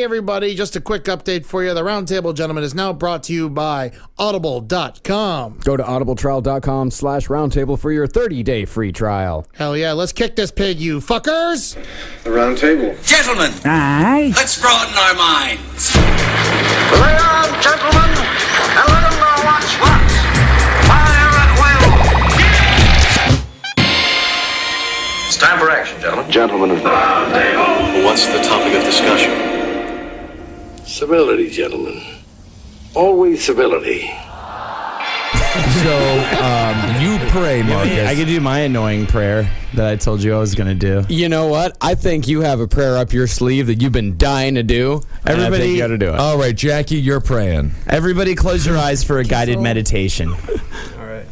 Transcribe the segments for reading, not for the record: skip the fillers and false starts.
everybody, just a quick update for you. The Roundtable Gentlemen is now brought to you by Audible.com. Go to audibletrial.com/roundtable for your 30-day free trial. Hell yeah, let's kick this pig, you fuckers! The Roundtable. Gentlemen, Aye. let's broaden our minds. Lay on, gentlemen, and let them know what's what. Fire at will. It's time for action, gentlemen. Gentlemen of the Roundtable. What's the topic of discussion? Civility, gentlemen. Always civility. So, you pray, Marcus. I could do my annoying prayer that I told you I was going to do. You know what? I think you have a prayer up your sleeve that you've been dying to do. Everybody, I think you got to do it. All right, Jackie, you're praying. Everybody close your eyes for a guided meditation. All right.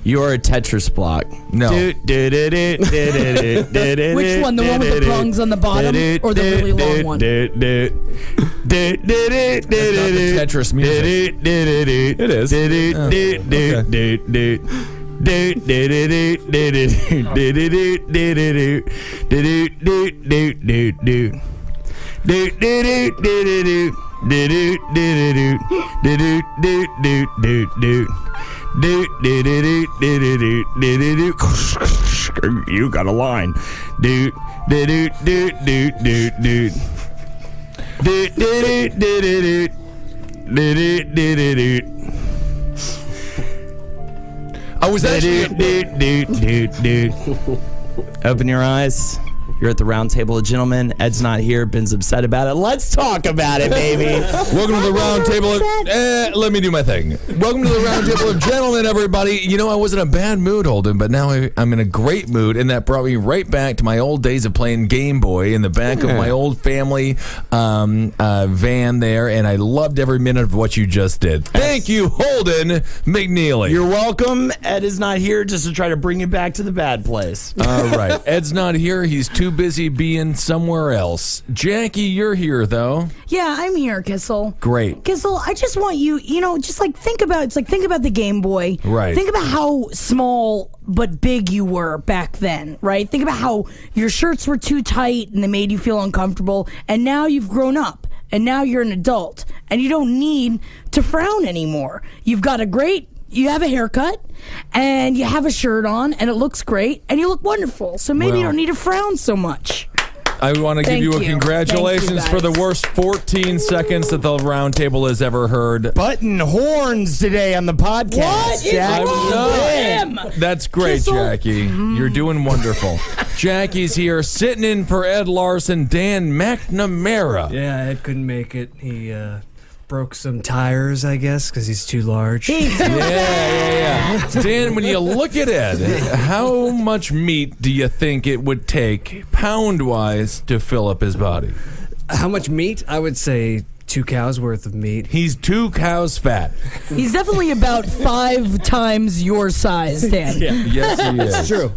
You're a Tetris block. No. Which one? The one with the prongs on the bottom or the really long one? That's not the Tetris music. It is. You got a line. I was actually... Open your eyes. You're at the Roundtable of Gentlemen. Ed's not here. Ben's upset about it. Let's talk about it, baby. Welcome to the Roundtable. Let me do my thing. Welcome to the Roundtable of Gentlemen, everybody. You know, I was in a bad mood, Holden, but now I'm in a great mood, and that brought me right back to my old days of playing Game Boy in the back of my old family van there, and I loved every minute of what you just did. Thank you, Holden McNeely. You're welcome. Ed is not here just to try to bring you back to the bad place. All right. Ed's not here. He's too busy being somewhere else. Jackie, you're here, though. Yeah, I'm here, Kissel. Great. Kissel, I just want you, just like think about the Game Boy. Right. Think about how small but big you were back then, right? Think about how your shirts were too tight and they made you feel uncomfortable, and now you've grown up. And now you're an adult, and you don't need to frown anymore. You have a haircut, and you have a shirt on, and it looks great, and you look wonderful. So maybe you don't need to frown so much. I want to give you a congratulations Thank for you, the guys. worst 14 seconds that the Roundtable has ever heard. Button horns today on the podcast. What is Jackie. wrong with him? That's great, Kissel. Jackie. You're doing wonderful. Jackie's here, sitting in for Ed Larson, Dan McNamara. Yeah, Ed couldn't make it. He broke some tires, I guess, because he's too large. Yeah. Dan, when you look at Ed, how much meat do you think it would take, pound-wise, to fill up his body? How much meat? I would say 2 cows worth of meat. He's 2 cows fat. He's definitely about 5 times your size, Dan. Yeah. Yes, he is. It's true.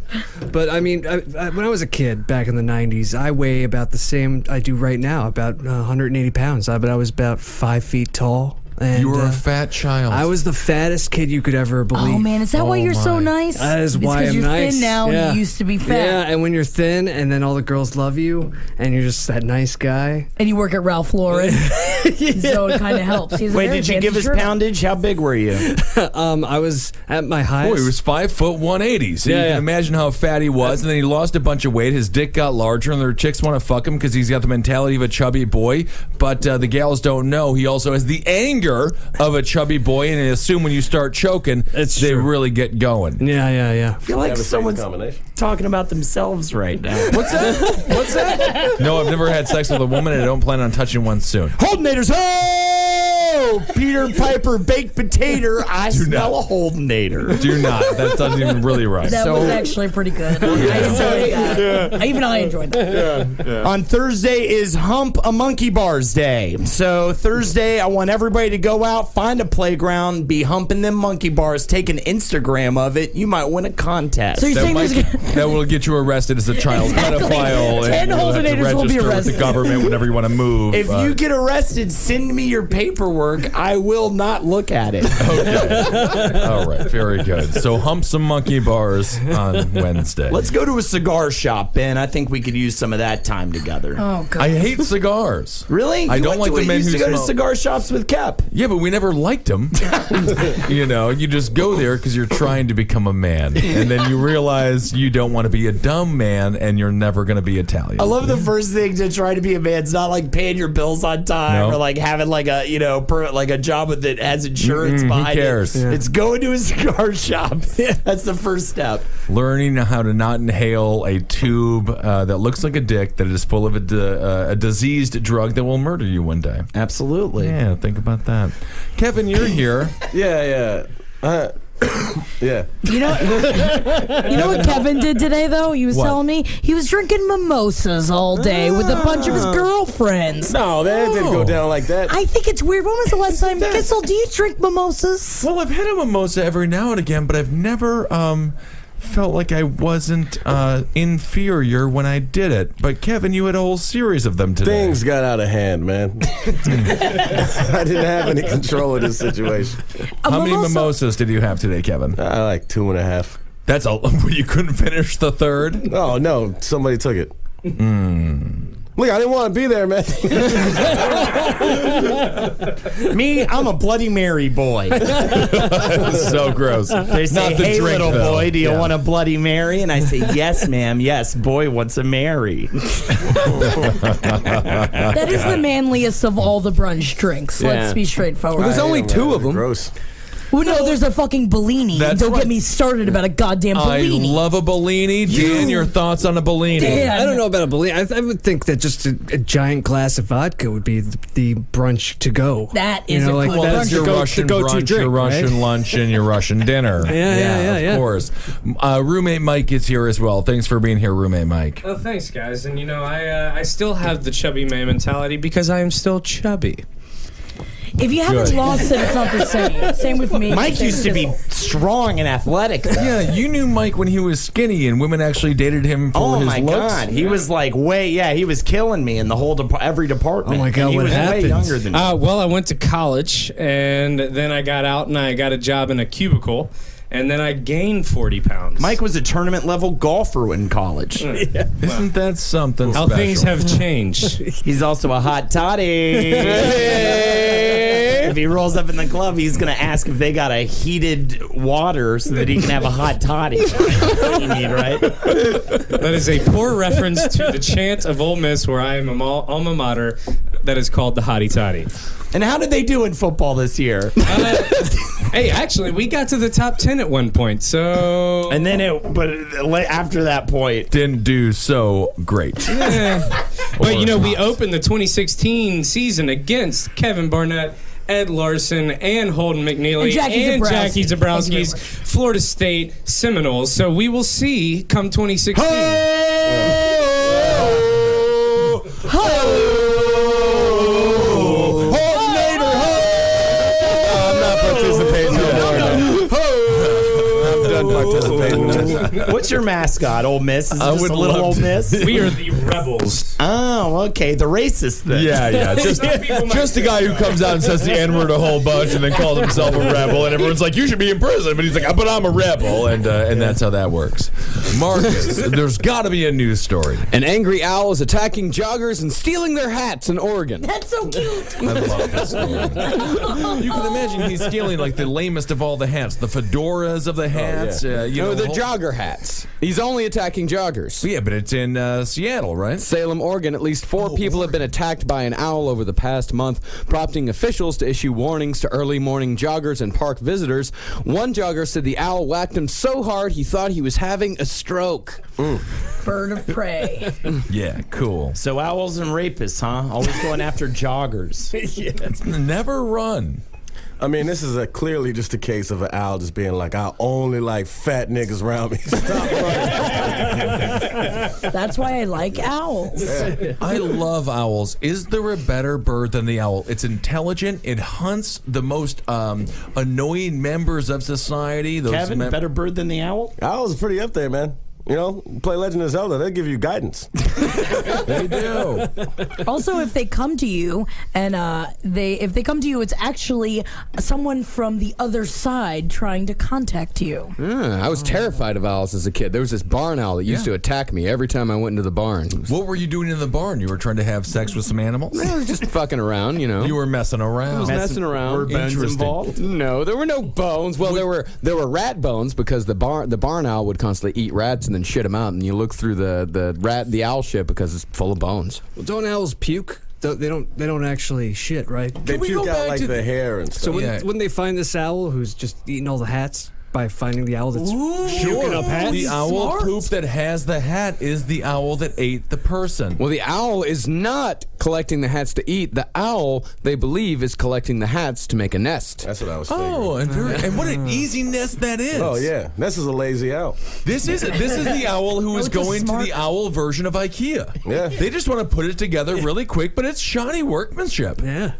But, I mean, when I was a kid back in the 90s, I weigh about the same I do right now, about 180 pounds. But I was about 5 feet tall. And, you were a fat child. I was the fattest kid you could ever believe. Oh, man, is that why you're so nice? That is why I'm you're nice. thin now and you used to be fat. Yeah, and when you're thin and then all the girls love you and you're just that nice guy. And you work at Ralph Lauren. So it kind of helps. Wait, did you give us poundage? How big were you? I was at my highest. Boy, he was 5 foot 180. So you Yeah. can imagine how fat he was. And then he lost a bunch of weight. His dick got larger, and their chicks want to fuck him because he's got the mentality of a chubby boy. But the gals don't know he also has the anger of a chubby boy, and they assume when you start choking, they really get going. Yeah. I feel like someone's talking about themselves right now. What's that? No, I've never had sex with a woman, and I don't plan on touching one soon. Holdenators, ho! Peter Piper baked potato. I smell a Holdenator. Do not. That doesn't even really right. That was actually pretty good. I enjoyed that. Even I enjoyed that. On Thursday is Hump a Monkey Bars Day. So Thursday, I want everybody to go out, find a playground, be humping them monkey bars, take an Instagram of it. You might win a contest. So you're saying That will get you arrested as a child pedophile. 10 and you'll have to Holdenators will be register with arrested. the government whenever you want to move. If you get arrested, send me your paperwork work, I will not look at it. Okay. All right. Very good. So hump some monkey bars on Wednesday. Let's go to a cigar shop, Ben. I think we could use some of that time together. Oh, God. I hate cigars. Really? I You don't went like to the it- men you used who to go to smoke. cigar shops with Kep. Yeah, but we never liked them. You just go there because you're trying to become a man. And then you realize you don't want to be a dumb man and you're never going to be Italian. I love the first thing to try to be a man. It's not like paying your bills on time No. or like having like a like a job that has insurance behind cares? it. Yeah. It's going to a cigar shop. That's the first step. Learning how to not inhale a tube that looks like a dick that is full of a diseased drug that will murder you one day. Absolutely. Yeah, think about that. Kevin, you're here. Yeah. Yeah. You know what Kevin did today, though? He was What? telling me he was drinking mimosas all day with a bunch of his girlfriends. No, man, it didn't go down like that. I think it's weird. When was the last time, Kissel, do you drink mimosas? Well, I've had a mimosa every now and again, but I've never felt like I wasn't inferior when I did it. But Kevin, you had a whole series of them today. Things got out of hand, man. I didn't have any control of this situation. How many mimosas did you have today, Kevin? I like 2.5. That's all. You couldn't finish the third? Oh, no. Somebody took it. Look, I didn't want to be there, man. Me, I'm a Bloody Mary boy. So gross. They say, Not the hey, drink, little though. boy, do you Yeah. want a Bloody Mary? And I say, yes, ma'am. Yes, boy wants a Mary. That is the manliest of all the brunch drinks. Let's Yeah. be straightforward. There's only two of them. Gross. Well, no, there's a fucking Bellini. That's Don't right. get me started about a goddamn I Bellini. love a Bellini. Dan, your thoughts on a Bellini? Dan. I don't know about a Bellini. I would think that just a giant glass of vodka would be the brunch to go. That is a cool Well, that's brunch. your the Russian go-to brunch, drink, your Russian right? lunch, and your Russian dinner. Yeah. Of course. Roommate Mike is here as well. Thanks for being here, roommate Mike. Oh, thanks, guys. And I still have the chubby man mentality because I am still chubby. If you haven't Good. lost it, it's not the same. Same with me. Mike Same used with to be Kissel. strong and athletic. Yeah, you knew Mike when he was skinny, and women actually dated him for Oh his my looks. God, he was like he was killing me in the whole every department. Oh my God, And he what was happened? way younger than me. Well, I went to college, and then I got out, and I got a job in a cubicle, and then I gained 40 pounds. Mike was a tournament level golfer in college. Isn't that something How special? things have changed. He's also a hot toddy. If he rolls up in the club, he's gonna ask if they got a heated water so that he can have a hot toddy. That's what you need, right? That is a poor reference to the chant of Ole Miss, where I am an alma mater that is called the Hottie Toddy. And how did they do in football this year? Hey, actually, we got to the top 10 at one point, so... And then after that point, Didn't do so great. But, we opened the 2016 season against Kevin Barnett, Ed Larson, and Holden McNeely, And Jackie Zebrowski. Jackie Thank you very Zebrowski's much. Florida State Seminoles. So we will see come 2016. I'm not participating no more. I'm done participating in this. what's your mascot? Ole Miss? Is it I just would a little love Ole to- Miss? We are the Rebels. Oh, okay. The racist then. Yeah. Just a guy who comes out and says the N-word a whole bunch and then calls himself a rebel, and everyone's like, you should be in prison. But he's like, but I'm a rebel. And that's how that works. Marcus, there's got to be a news story. An angry owl is attacking joggers and stealing their hats in Oregon. That's so cute. I love this story. You can imagine he's stealing like the lamest of all the hats, the fedoras of the hats. No, the they're whole- jogger hats. He's only attacking joggers. Yeah, but it's in Seattle, right? Salem, Oregon, at least 4 people have been attacked by an owl over the past month, prompting officials to issue warnings to early morning joggers and park visitors. One jogger said the owl whacked him so hard he thought he was having a stroke. Bird of prey. Yeah, cool. So owls and rapists, huh? Always going after joggers. Never run. I mean, this is clearly just a case of an owl just being like, I only like fat niggas around me. Stop running. That's why I like owls. I love owls. Is there a better bird than the owl? It's intelligent. It hunts the most annoying members of society. Those Kevin, better bird than the owl? Owl's pretty up there, man. You know, play Legend of Zelda. They'll give you guidance. They do. Also, if they come to you and if they come to you, it's actually someone from the other side trying to contact you. I was terrified of owls as a kid. There was this barn owl that used to attack me every time I went into the barn. What were you doing in the barn? You were trying to have sex with some animals? I was just fucking around, you know. You were messing around. I was messing around. Were bones Interesting. involved? No, there were no bones. Well, there were rat bones because the barn owl would constantly eat rats and then shit them out. And you look through the owl shit because it's full of bones. Well, don't owls puke? They don't actually shit, right? They puke out like the hair and stuff. So when they find this owl who's just eating all the hats by finding the owl that's puking up hats? The owl poop that has the hat is the owl that ate the person. Well, the owl is not collecting the hats to eat. The owl, they believe, is collecting the hats to make a nest. That's what I was thinking. Oh, and what an easy nest that is. Oh, yeah. This is a lazy owl. This is the owl who is going to the owl version of IKEA. Yeah. They just want to put it together really quick, but it's shoddy workmanship. Yeah.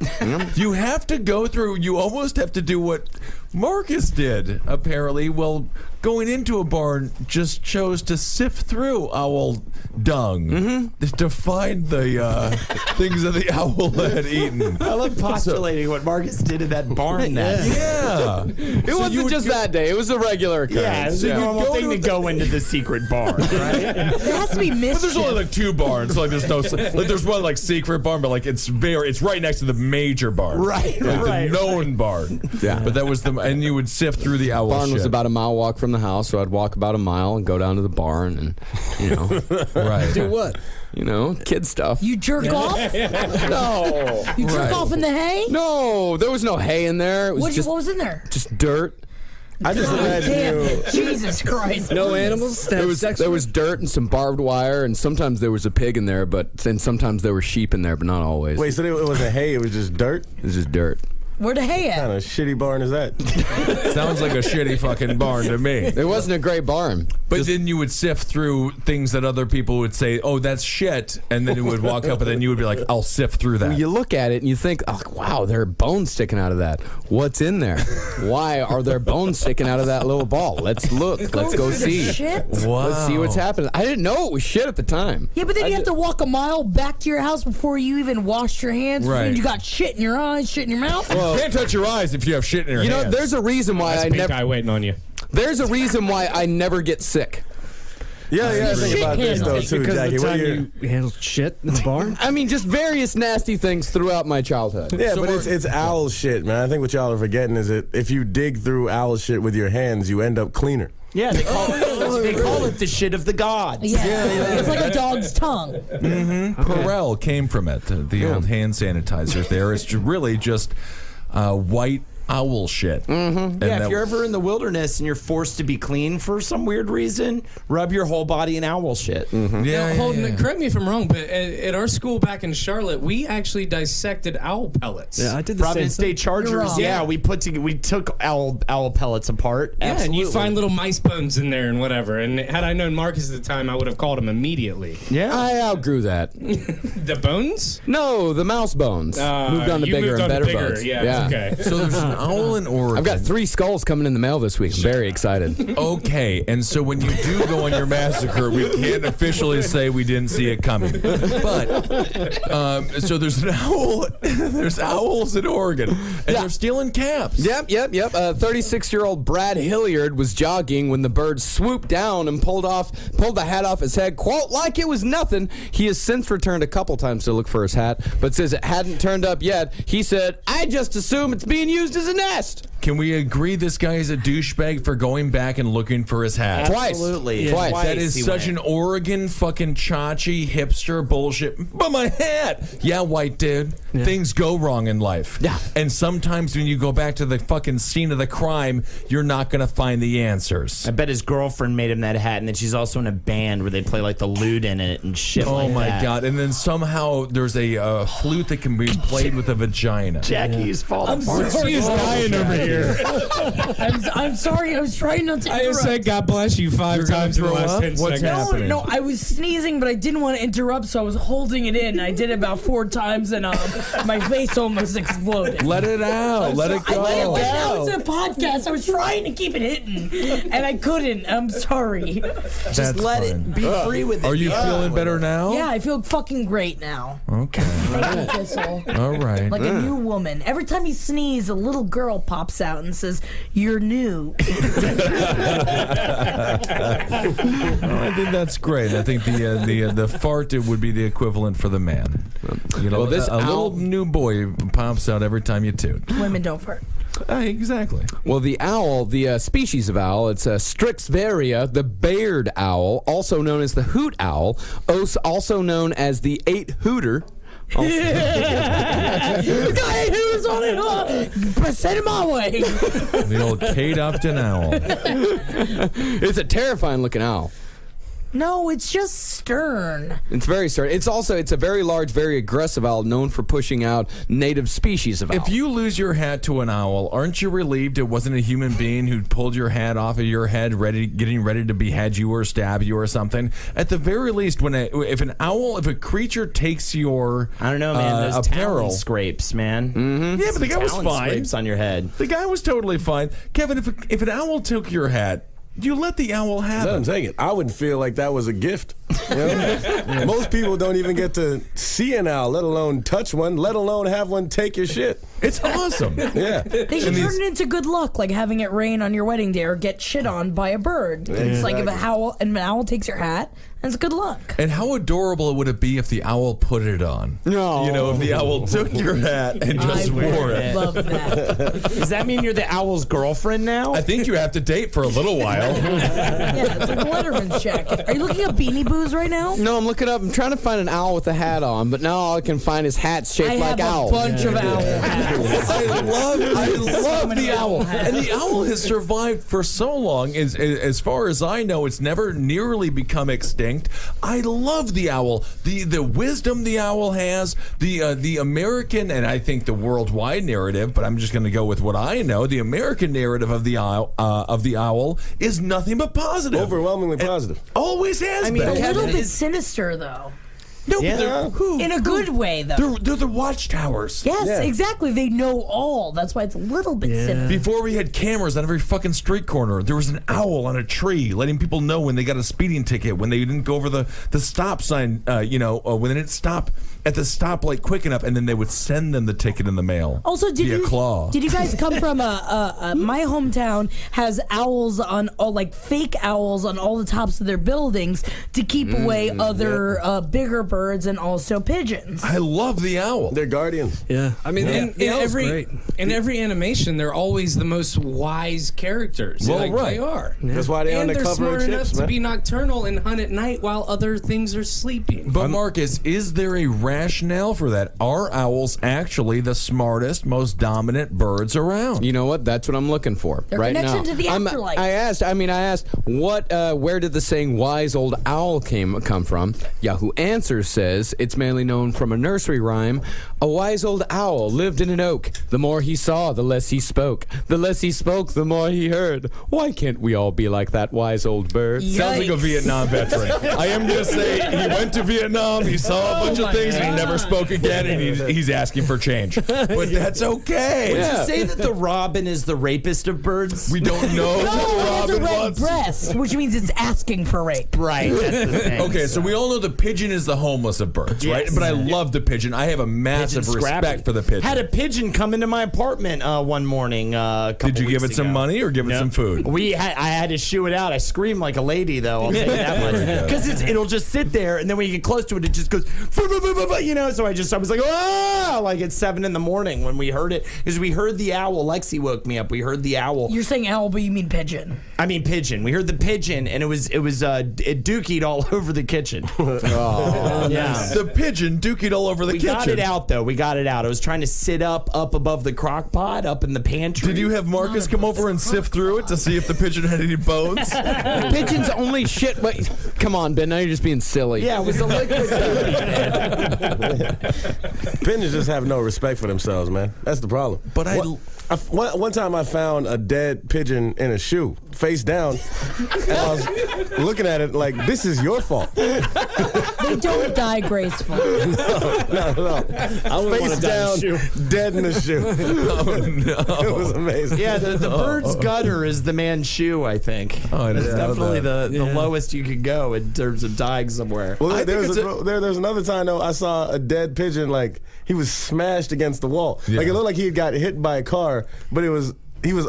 You have to go through, you almost have to do what Marcus did, apparently. Well, going into a barn just chose to sift through owl dung to find the things that the owl had eaten. I love postulating what Marcus did in that barn. Yeah. It wasn't just that day. It was a regular occurrence. Yeah, it's a normal thing to go into the secret barn, right? There has to be mischief. But there's only like 2 barns. Like there's no, like there's one like secret barn, but like it's right next to the major barn. Right, like right. the known barn. Yeah. But that was and you would sift through the owl Barn shit. was about a mile walk from the house, so I'd walk about a mile and go down to the barn and, you know. Right. Do what? You know, kid stuff. You jerk off? No. You jerk off in the hay? No, there was no hay in there. It was What was in there? just dirt. I just imagine Damn you. it. Jesus Christ. No animals? There was dirt and some barbed wire, and sometimes there was a pig in there, and sometimes there were sheep in there, but not always. Wait, so it wasn't hay, it was just dirt? It was just dirt. Where the hay What kind at? of shitty barn is that? Sounds like a shitty fucking barn to me. It wasn't a great barn. But then you would sift through things that other people would say, oh, that's shit. And then it would walk up, and then you would be like, I'll sift through that. You look at it and you think, oh, wow, there are bones sticking out of that. What's in there? Why are there bones sticking out of that little ball? Let's look. Let's go see. Shit? Wow. Let's see what's happening. I didn't know it was shit at the time. Yeah, but then you have to walk a mile back to your house before you even washed your hands. Right. And you got shit in your eyes, shit in your mouth. You can't touch your eyes if you have shit in your You know, hands. there's a reason why That's I pink never. eye waiting on you. There's a reason why I never get sick. Yeah, think about this though too, Because Jackie. the What time year? you handled shit in the barn? I mean, just various nasty things throughout my childhood. Yeah, but it's owl shit, man. I think what y'all are forgetting is that if you dig through owl shit with your hands, you end up cleaner. Yeah, they call it the shit of the gods. Yeah. It's like a dog's tongue. Perel came from it, the old hand sanitizers there. It's really just white owl shit. Yeah, if you're ever in the wilderness and you're forced to be clean for some weird reason, rub your whole body in owl shit. Now, Holden, correct me if I'm wrong, but at our school back in Charlotte, we actually dissected owl pellets. Yeah, I did the Providence same thing. State Chargers. You're wrong. Yeah, we took owl pellets apart. Yeah, and you Absolutely. find little mice bones in there and whatever. And had I known Marcus at the time, I would have called him immediately. Yeah. I outgrew that. The bones? No, the mouse bones. Moved on to you bigger moved and on to better bigger, bones. Yeah, okay. So there's an owl in Oregon. I've got 3 skulls coming in the mail this week. I'm very excited. Okay, and so when you do go on your massacre, we can't officially say we didn't see it coming. But so there's an owl. There's owls in Oregon, and they're stealing caps. Yep. 36-year-old Brad Hilliard was jogging when the bird swooped down and pulled the hat off his head, quote, like it was nothing. He has since returned a couple times to look for his hat, but says it hadn't turned up yet. He said, I just assume it's being used as a nest. Can we agree this guy is a douchebag for going back and looking for his hat? Absolutely. Twice. That is such an Oregon fucking chachi hipster bullshit. But my hat! Yeah, white dude. Yeah. Things go wrong in life. Yeah. And sometimes when you go back to the fucking scene of the crime, you're not going to find the answers. I bet his girlfriend made him that hat, and then she's also in a band where they play like the lute in it and shit Oh like my that. God. And then somehow there's a flute that can be played with a vagina. Jackie's falling I'm apart. sorry. He is dying over here. here. I'm sorry. I was trying not to I interrupt. just said God bless you 5 times in the last 10 What's seconds. happening? No, I was sneezing, but I didn't want to interrupt, so I was holding it in. I did it about 4 times, and my face almost exploded. Let it out. Let it I let it go. out. It's a podcast. I was trying to keep it hidden, and I couldn't. I'm sorry. Just let it be free with it. Are you feeling better now? Yeah, I feel fucking great now. Okay. Thank you, Kissel. All right. Like a new woman. Every time you sneeze, a little girl pops out and says, "You're new." I think that's great. I think the fart would be the equivalent for the man. You know, Well, this a little new boy pops out every time you toot. Women don't fart. Exactly. Well, the owl, the species of owl, it's Strixvaria, the Baird owl, also known as the hoot owl, also known as the 8-hooter. The guy who's on it, send him my way. The old Kate Upton owl. It's a terrifying looking owl. No, it's just stern. It's very stern. It's a very large, very aggressive owl known for pushing out native species of owl. If you lose your hat to an owl, aren't you relieved it wasn't a human being who pulled your hat off of your head, getting ready to behead you or stab you or something? At the very least, if a creature takes your I don't know, man. Those apparel, talon scrapes, man. Mm-hmm. Yeah, but the guy was Talon fine. Scrapes on your head. The guy was totally fine. Kevin, if an owl took your hat, you let the owl have Let it. him take it. I wouldn't feel like that was a gift. You know? Most people don't even get to see an owl, let alone touch one, let alone have one take your shit. It's awesome. Yeah. They should turn it into good luck, like having it rain on your wedding day or get shit on by a bird. It's like if an owl takes your hat, that's good luck. And how adorable would it be if the owl put it on? No. You know, if the owl took your hat and just wore it. Love that. Does that mean you're the owl's girlfriend now? I think you have to date for a little while. Yeah, it's like a Letterman check. Are you looking up Beanie Boos right now? No, I'm looking up. I'm trying to find an owl with a hat on, but now all I can find is hats shaped I like have owls. a bunch of owl hats. I love many the owl. owl hats. And the owl has survived for so long. As far as I know, it's never nearly become extinct. I love the owl. The wisdom the owl has, the American and I think the worldwide narrative, but I'm just going to go with what I know. The American narrative of the owl is nothing but positive. Overwhelmingly positive. Always has mean, been. A little Kevin bit is- sinister, though. No, but Yeah. In a good way, though. they're the watchtowers. Yes, Yeah. exactly. They know all. That's why it's a little bit sinister. Before we had cameras on every fucking street corner, there was an owl on a tree letting people know when they got a speeding ticket, when they didn't go over the stop sign, when they didn't stop at the stoplight quick enough, and then they would send them the ticket in the mail. Also, did via you claw. did you guys come from my hometown has owls on all like fake owls on all the tops of their buildings to keep away other bigger birds and also pigeons. I love the owl. They're guardians. Yeah. I mean, in every animation, they're always the most wise characters. Well, like, right. They are. That's why they're on And the they're cover smart of enough chips, to man. be nocturnal and hunt at night while other things are sleeping. But Marcus, is there a rationale for that? Are owls actually the smartest, most dominant birds around? You know what? That's what I'm looking for Their right connection now. to the afterlife. I asked what, where did the saying "wise old owl" come from? Yahoo Answers says it's mainly known from a nursery rhyme. A wise old owl lived in an oak. The more he saw, the less he spoke. The less he spoke, the more he heard. Why can't we all be like that wise old bird? Sounds like a Vietnam veteran. I am going to say he went to Vietnam, he saw a bunch of things, and he never spoke again, and he's asking for change. But that's okay. Would you say that the robin is the rapist of birds? We don't know No, what it has a Robin red wants. breast, which means it's asking for rape. Right, that's the thing. Okay, so we all know the pigeon is the homeless of birds, right? Yes. But I love the pigeon. I have a massive Pigeon respect scrappy. for the pigeon. Had a pigeon come into my apartment one morning. Did you give it some money or give it some food? I had to shoo it out. I screamed like a lady, though. I'll tell you that much. Because it'll just sit there, and then when you get close to it, it just goes, you know. So I was like, ah, like it's 7 in the morning when we heard it, because we heard the owl. Lexi woke me up. We heard the owl. You're saying owl, but you mean pigeon. I mean pigeon. We heard the pigeon, and it dookied all over the kitchen. Yeah. The pigeon dookied all over the kitchen. We got it out, though. We got it out. I was trying to sit up above the crock pot, up in the pantry. Did you have Marcus come over and sift through it to see if the pigeon had any bones? Pigeons only shit. Wait, come on, Ben. Now you're just being silly. Yeah, it was a liquid dookie, man. Pigeons just have no respect for themselves, man. That's the problem. But one time I found a dead pigeon in a shoe, face down, and I was looking at it like, this is your fault. They don't die graceful. No. I wouldn't Face want to die in a down, shoe. dead in the shoe. Oh, no. It was amazing. Yeah, the bird's gutter is the man's shoe, I think. Oh, I That's didn't know definitely that. the lowest you could go in terms of dying somewhere. Well, there's another time, though, I saw a dead pigeon, like, he was smashed against the wall. Yeah. Like, it looked like he got hit by a car, but he was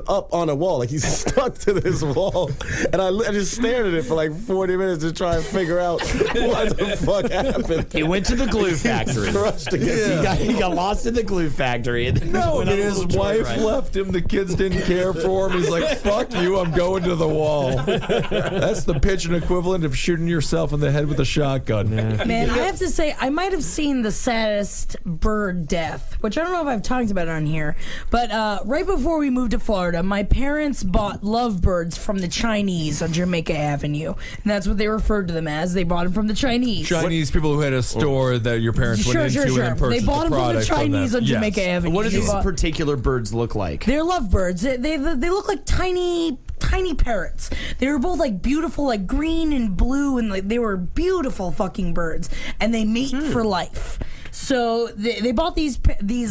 up on a wall, like he's stuck to this wall, and I just stared at it for like 40 minutes to try and figure out what the fuck happened. He went to the glue factory. Crushed against He got lost in the glue factory. And No, went and on a his little wife joyride. left him. The kids didn't care for him. He's like, fuck you, I'm going to the wall. That's the pigeon equivalent of shooting yourself in the head with a shotgun. Man, I have to say, I might have seen the saddest bird death, which I don't know if I've talked about it on here, but right before we moved to Florida, my parents bought lovebirds from the Chinese on Jamaica Avenue, and that's what they referred to them as. They bought them from the Chinese. Chinese people who had a store that your parents went into and then purchased They bought the them from the product Chinese them. on Jamaica Yes. Avenue. What do They these bought- particular birds look like? They're lovebirds. They look like tiny parrots. They were both like beautiful, like green and blue, and like they were beautiful fucking birds. And they mate for life. So they bought these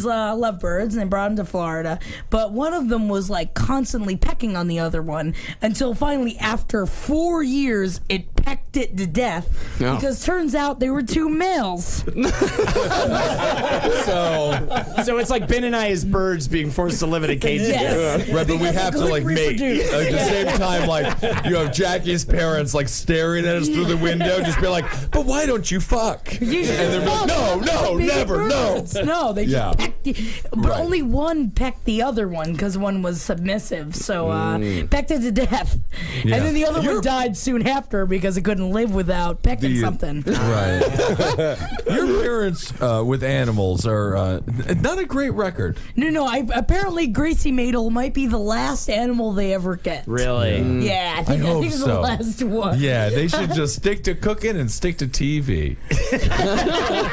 lovebirds and they brought them to Florida. But one of them was like constantly pecking on the other one until finally, after 4 years, it pecked it to death No. because turns out they were two males. So it's like Ben and I as birds being forced to live in a cage. Yes. Right, but we have to like mate. At the same time, like you have Jackie's parents like staring at us through the window, just be like, "But why don't you fuck?" You should And they're like, fuck. "No, Baby never, no." birds. No, they Yeah. just pecked but Right. only one pecked the other one because one was submissive. So pecked it to death. Yeah. And then the other You're- one died soon after because it couldn't live without pecking something. Right. Your parents with animals are not a great record. No, apparently Gracie Madel might be the last animal they ever get. Really? Yeah, I think, I hope it's so. the last one. Yeah, they should just stick to cooking and stick to TV.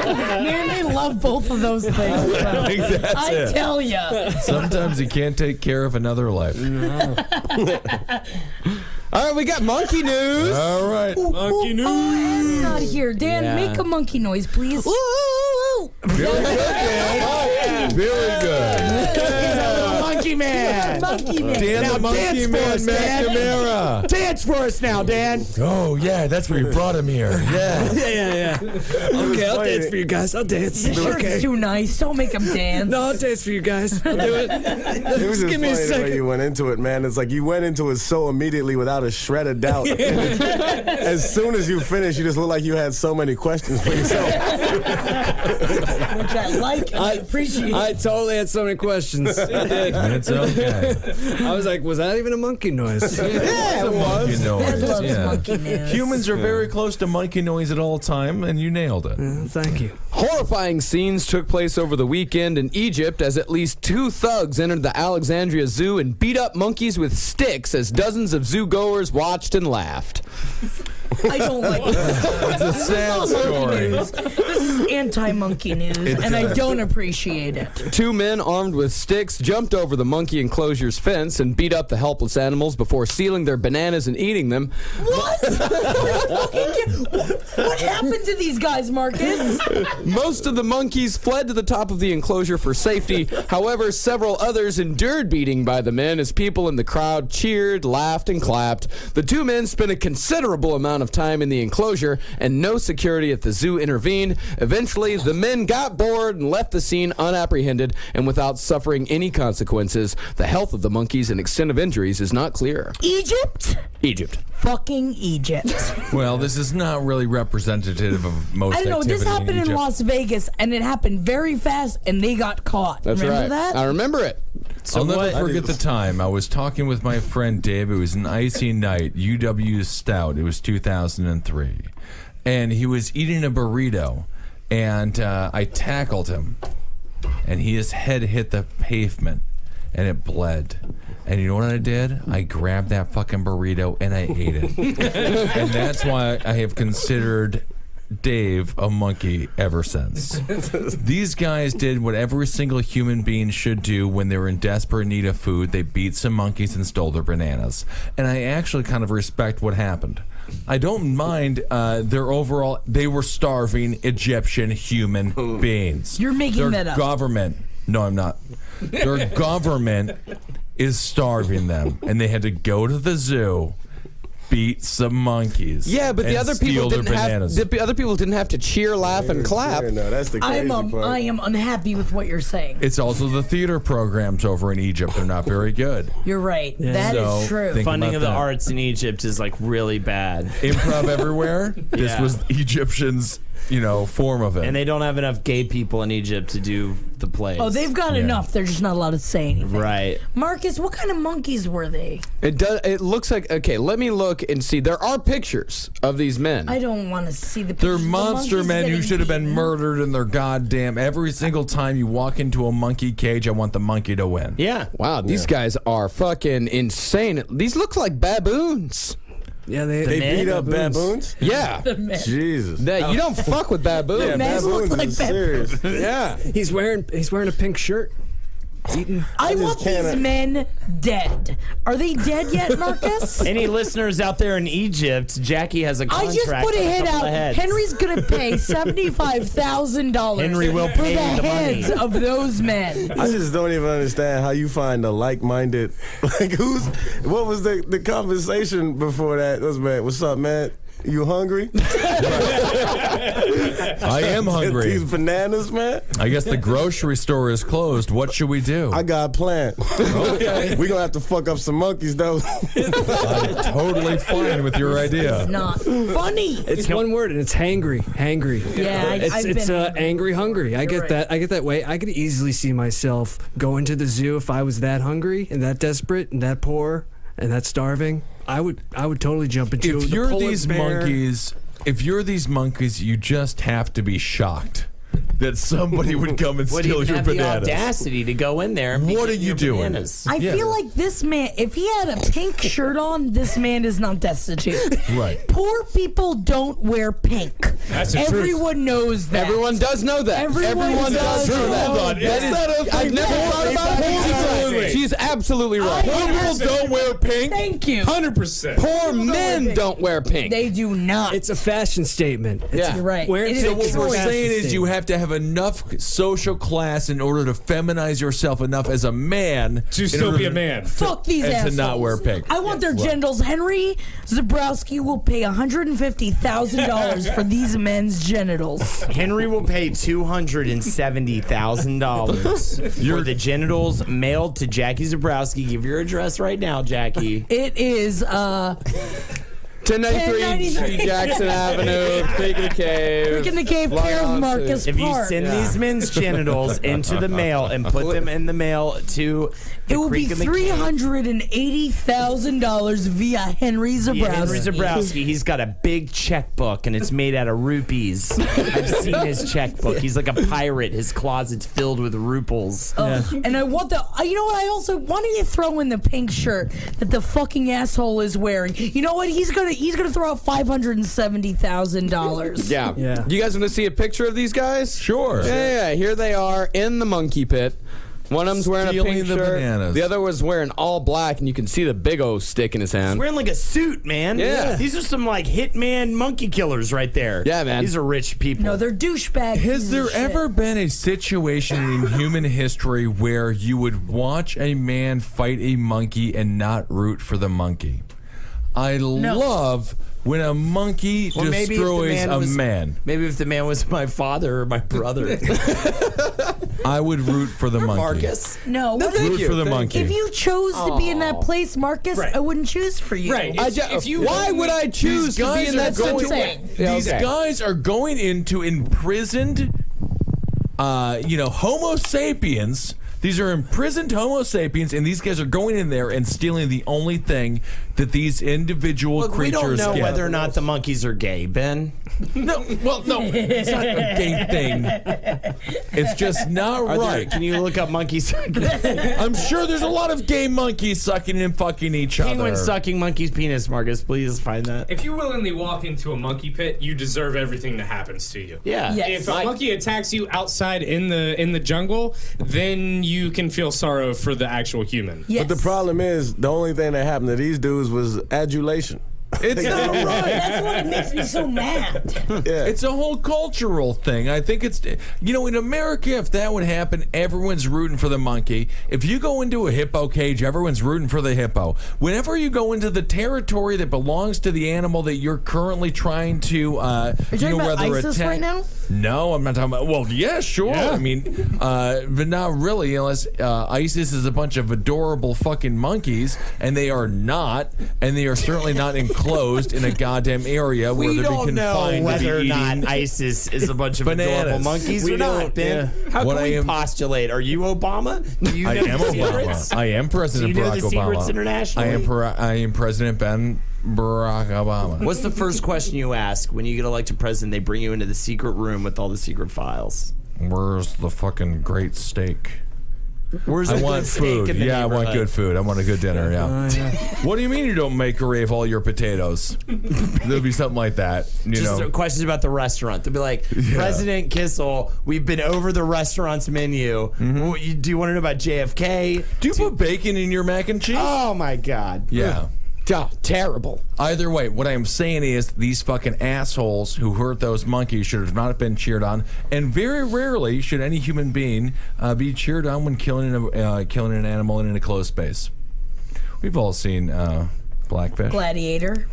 Man, they love both of those things. I think that's I it. tell ya. Sometimes you can't take care of another life. All right, we got monkey news. All right. Monkey news. Dan's not here. Dan, Yeah. make a monkey noise, please. Very good, Dan. Very good. Monkey man. Monkey man. Dan Now the Monkey dance for Man us, Dan. McNamara. Dance for us now, Dan. Oh, yeah, that's where you brought him here. Yeah. Yeah. Okay, I'll dance for you guys. I'll dance. Your shirt's Okay. too nice. Don't make him dance. No, I'll dance for you guys. I'll do it. It was just Give me a funny the way second. you went into it, man. It's like you went into it so immediately without a shred of doubt. As soon as you finished, you just looked like you had so many questions for yourself. Which I like and I appreciate. I totally had so many questions. I did. It's okay. I was like, was that even a monkey noise? Yeah, it was. Dad Noise. loves Yeah. monkey news. Humans are very close to monkey noise at all time, and you nailed it. Thank you. Horrifying scenes took place over the weekend in Egypt as at least 2 thugs entered the Alexandria Zoo and beat up monkeys with sticks as dozens of zoo goers watched and laughed. I don't like this. It's a sad story. News. This is anti-monkey news, and I don't appreciate it. 2 men armed with sticks jumped over the monkey enclosure's fence and beat up the helpless animals before stealing their bananas and eating them. What? What happened to these guys, Marcus? Most of the monkeys fled to the top of the enclosure for safety. However, several others endured beating by the men as people in the crowd cheered, laughed, and clapped. The 2 men spent a considerable amount of time in the enclosure, and no security at the zoo intervened. Eventually, the men got bored and left the scene unapprehended and without suffering any consequences. The health of the monkeys and extent of injuries is not clear. Egypt? Egypt. Fucking Egypt. Well, this is not really representative of most I don't know. activity This happened in Egypt. Las Vegas, and it happened very fast, and they got caught. That's Remember right. that? I remember it. I'll never forget the time I was talking with my friend Dave. It was an icy night, UW Stout. It was 2003. And he was eating a burrito, and I tackled him, and his head hit the pavement, and it bled. And you know what I did? I grabbed that fucking burrito, and I ate it. And that's why I have considered Dave a monkey ever since. These guys did what every single human being should do when they were in desperate need of food. They beat some monkeys and stole their bananas. And I actually kind of respect what happened. I don't mind their overall... They were starving Egyptian human beings. You're making Their that up. government... No, I'm not. Their government is starving them. And they had to go to the zoo... beat some monkeys. Yeah, but the other people didn't have. bananas. The other people didn't have to cheer, laugh, and clap. No, that's the crazy part. I am unhappy with what you're saying. It's also the theater programs over in Egypt. They're not very good. You're right. That is So, true. think Funding about of the that. arts in Egypt is like really bad. Improv everywhere. This Yeah. was Egyptians, form of it. And they don't have enough gay people in Egypt to do the plays. Oh, they've got enough. They're just not allowed to say anything. Right. Marcus, what kind of monkeys were they? It does. It looks like okay. Let me look and see. There are pictures of these men. I don't want to see the They're pictures. The monster monkeys men who getting should have been beaten. murdered in their goddamn. Every single time you walk into a monkey cage, I want the monkey to win. Yeah. Wow, these guys are fucking insane. These look like baboons. Yeah, They beat up baboons? Yeah. Jesus. You don't fuck with baboons. Yeah, Men look baboons like is serious. Yeah. He's wearing a pink shirt. Eating. I just want can't- these men dead. Are they dead yet, Marcus? Any listeners out there in Egypt, Jackie has a I contract. just put a on hit couple out. of heads. Henry's gonna pay $75,000. Henry will for pay the the heads money. of those men. I just don't even understand how you find a like-minded. What was the conversation before that? What's up, man? You hungry? I am hungry. These bananas, man. I guess the grocery store is closed. What should we do? I got a plan. Okay. We gonna have to fuck up some monkeys, though. I'm totally fine with your idea. Not funny. It's one word, and it's hangry. Hangry. Yeah, I've it's been angry, hungry. I get right. that. I get that way. I could easily see myself going to the zoo if I was that hungry and that desperate and that poor and that starving. I would totally jump into If the you're polar these bear. monkeys, you just have to be shocked that somebody would come and Would steal even your have bananas. the audacity to go in there and What be are you your doing? bananas. I feel like this man, if he had a pink shirt on, this man is not destitute. Right. Poor people don't wear pink. That's the truth. Everyone knows that. Everyone does know that. Everyone does know that. know Hold on. Is that a thing? I've never thought about it. Absolutely. She's absolutely right. Poor people don't wear pink. Thank you. 100%. Poor men don't wear pink. They do not. It's a fashion statement. Yeah. You're right. Wearing It is pink a is What we're choice. saying is you have to have enough social class in order to feminize yourself enough as a man To in still order be a man. Fuck these and assholes. to not wear pink. I want their genitals. Henry Zebrowski will pay $150,000 for these men's genitals. Henry will pay $270,000 for the genitals mailed to Jackie Zebrowski. Give your address right now, Jackie. It is 1093 Jackson Avenue, Creek in the Cave. Creek in the Cave, care of Marcus If you Park. send these men's genitals into the mail and put them in the mail to the It will be Creek in the Cave, $380,000 via Henry Zebrowski. Henry Zebrowski, he's got a big checkbook and it's made out of rupees. I've seen his checkbook. He's like a pirate. His closet's filled with ruples. And I want the. You know what? I also. Why don't you throw in the pink shirt that the fucking asshole is wearing? You know what? He's gonna throw out $570,000. Yeah. Yeah. You guys want to see a picture of these guys? Sure. Yeah. Here they are in the monkey pit. One of them's wearing a Stealing pink the shirt. bananas. The other was wearing all black, and you can see the big old stick in his He's hand. wearing like a suit, man. Yeah. These are some like hitman monkey killers right there. Yeah, man. These are rich people. No, they're douchebags. Has there ever been a situation in human history where you would watch a man fight a monkey and not root for the monkey? I love when a monkey Well, maybe if the destroys man a was- man. Maybe if the man was my father or my brother. I would root for the monkey. Marcus. No. what Root if- for the monkey. If you chose to be in that place, Marcus, Right. I wouldn't choose for you. Right. Why would I choose to be in that situation? These guys are going into imprisoned, Homo sapiens These are imprisoned Homo sapiens, and these guys are going in there and stealing the only thing that these individual Look, we creatures don't know get. whether or not the monkeys are gay, Ben. No, well, no, it's not a gay thing. It's just not right. Can you look up monkeys? I'm sure there's a lot of gay monkeys sucking and fucking each Penguin other. sucking monkey's penis, Marcus. Please find that. If you willingly walk into a monkey pit, you deserve everything that happens to you. Yeah. If a monkey attacks you outside in the jungle, then you can feel sorrow for the actual human. Yes. But the problem is, the only thing that happened to these dudes was adulation. It's not right. That's what makes me so mad. Yeah. It's a whole cultural thing. I think it's, in America, if that would happen, everyone's rooting for the monkey. If you go into a hippo cage, everyone's rooting for the hippo. Whenever you go into the territory that belongs to the animal that you're currently trying to, Are you talking about ISIS attack. right now? No, I'm not talking about. Well, yeah, sure. Yeah. I mean, but not really, unless ISIS is a bunch of adorable fucking monkeys, and they are not, and they are certainly not enclosed in a goddamn area where We they're don't know confined to whether or be not eating. ISIS is a bunch of Bananas. adorable monkeys We or not, don't- Ben. yeah. How What can I we am- postulate? Are you Obama? Do you I know am the Obama. secrets? I am President Do you know Barack the secrets Obama. internationally? I am President Ben Barack Obama. What's the first question you ask when you get elected president? They bring you into the secret room with all the secret files. Where's the fucking great steak? Where's I the want good steak food. in the Yeah, I want neighborhood? good food. I want a good dinner. Yeah. What do you mean you don't microwave all your potatoes? There'll be something like that. Just questions about the restaurant. They'll be like, President Kissel, we've been over the restaurant's menu. Well, do you want to know about JFK? Do you put bacon in your mac and cheese? Oh my God. Yeah. Oh, terrible. Either way, what I am saying is these fucking assholes who hurt those monkeys should have not been cheered on, and very rarely should any human being be cheered on when killing an animal in a closed space. We've all seen Blackfish. Gladiator.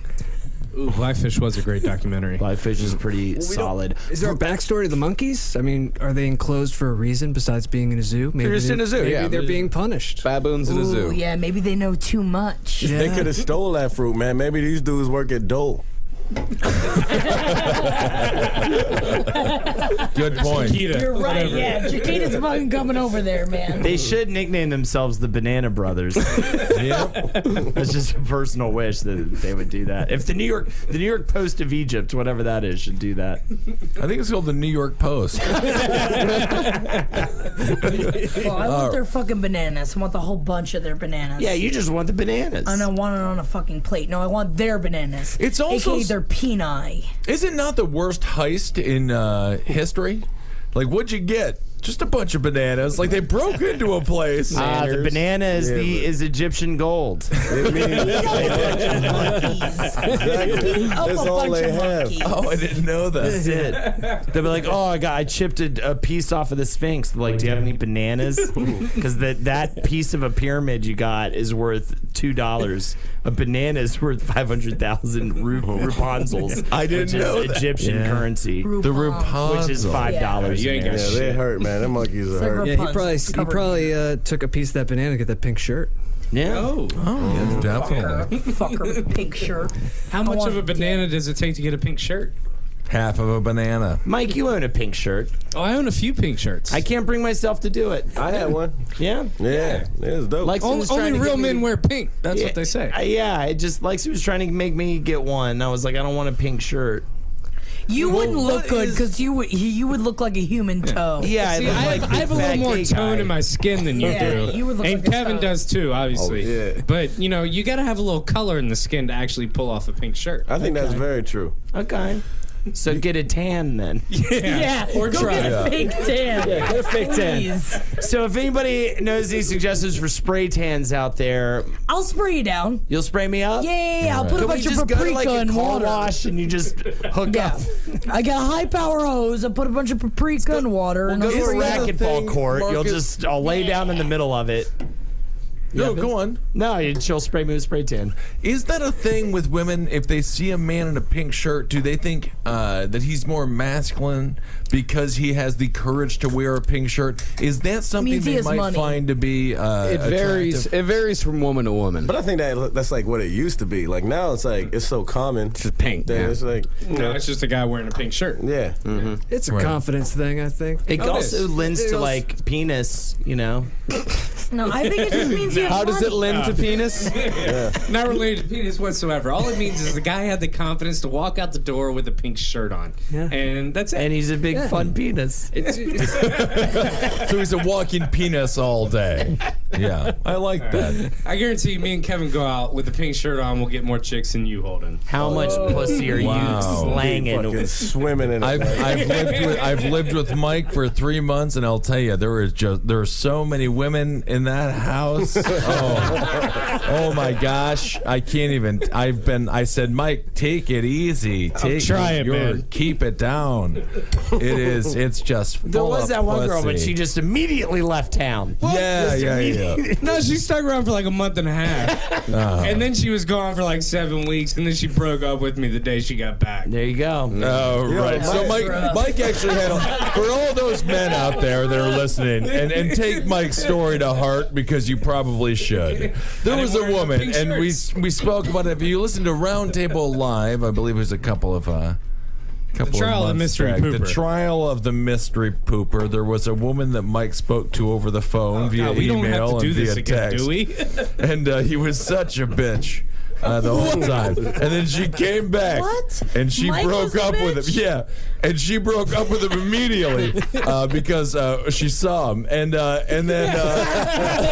Ooh, Blackfish was a great documentary. Blackfish is pretty solid. Is there a backstory to the monkeys? I mean, are they enclosed for a reason besides being in a zoo? Maybe They're just in a zoo, Maybe yeah. they're being punished. Baboons in a zoo. Ooh, yeah, maybe they know too much. They could have stole that fruit, man. Maybe these dudes work at Dole. Good point. You're right, yeah. Chiquita's fucking coming over there, man. They should nickname themselves the Banana Brothers. Yep. That's just a personal wish that they would do that. If the New York Post of Egypt, whatever that is, should do that. I think it's called the New York Post. Well, I want their fucking bananas. I want the whole bunch of their bananas. Yeah, you just want the bananas. I don't want it on a fucking plate. No, I want their bananas. It's also AKA their peni. Is it not the worst heist in history? Like, what'd you get? Just a bunch of bananas. Like, they broke into a place. The banana is is Egyptian gold. That's all they have. Oh, I didn't know that. That's it. They'll be like, "Oh, I chipped a piece off of the Sphinx." They're like, "Do you have any bananas?" Because that piece of a pyramid you got is worth $2. A banana is worth 500,000 Rapunzels. I didn't know that. Egyptian currency, The Rapunzel. which is $5. You ain't got Yeah, they hurt, man. Them monkeys are hurt. Yeah, he probably took a piece of that banana to get that pink shirt. Yeah. Oh. Oh, definitely. Fucker, pink shirt. How much of a banana does it take to get a pink shirt? Half of a banana. Mike, you own a pink shirt. Oh, I own a few pink shirts. I can't bring myself to do it. I had one. Yeah. Yeah, it's dope. Like Only real men wear pink. That's what they say. Yeah, it just Lexi was trying to make me get one. I was like, I don't want a pink shirt. You wouldn't look good because you would look like a human toe. Yeah, See, I have a little more tone in my skin than you Yeah, do. you would look and like a Kevin toe. does too, obviously. Oh, yeah. But, you got to have a little color in the skin to actually pull off a pink shirt. I think that's very true. Okay. So get a tan then. Yeah, Or go try. get a fake tan. Get a fake tan. Please. So if anybody knows any suggestions for spray tans out there, I'll spray you down. you'll spray me up? Yeah, I'll put a Can we bunch of just go to paprika like a in car water. wash and you just hook Yeah, up? I got a high power hose. I put a bunch of paprika in water. and Go I'll to a spray it up. racquetball court. Marcus. I'll lay down in the middle of it. No, go on. No, she'll spray me with spray tan. Is that a thing with women? If they see a man in a pink shirt, do they think that he's more masculine because he has the courage to wear a pink shirt? Is that something Means he they has might money. find to be It varies. attractive? It varies from woman to woman. But I think that's like what it used to be. Like now, it's like it's so common. It's just pink. that Yeah. It's like No, it's just a guy wearing a pink shirt. yeah. It's a Right. confidence thing, I think. It also lends It to goes- like penis, you know. No, I think it just means you have How does it money. lend to penis? Not related to penis whatsoever. All it means is the guy had the confidence to walk out the door with a pink shirt on. Yeah. And that's it. And he's a big fun penis. So he's a walking penis all day. Yeah, I like that. I guarantee you, me and Kevin go out with a pink shirt on, we'll get more chicks than you, Holden. How much pussy are Wow. you slanging? Fucking swimming in it. I've lived with Mike for 3 months, and I'll tell you, there are so many women in that house. Oh my gosh, I can't even. I said, Mike, take it easy. Try it, man. Keep it down. It's just full There was of that one girl, but pussy. she just immediately left town. Yeah. No, she stuck around for like a month and a half. And then she was gone for like 7 weeks, and then she broke up with me the day she got back. There you go. Oh, right. So Mike actually had, for all those men out there that are listening, and take Mike's story to heart because you probably should. There was a woman, pink and we shirts. spoke about it. If you listen to Roundtable Live, I believe it was a couple of Trial of the months Mystery back. The Pooper. trial of the mystery pooper. There was a woman that Mike spoke to over the phone via God, we don't email have to do and this via again, text. do we? And he was such a bitch. The whole time, and then she came back, What? and she Mike broke was a up with him. bitch? Yeah, and she broke up with him immediately because she saw him, and then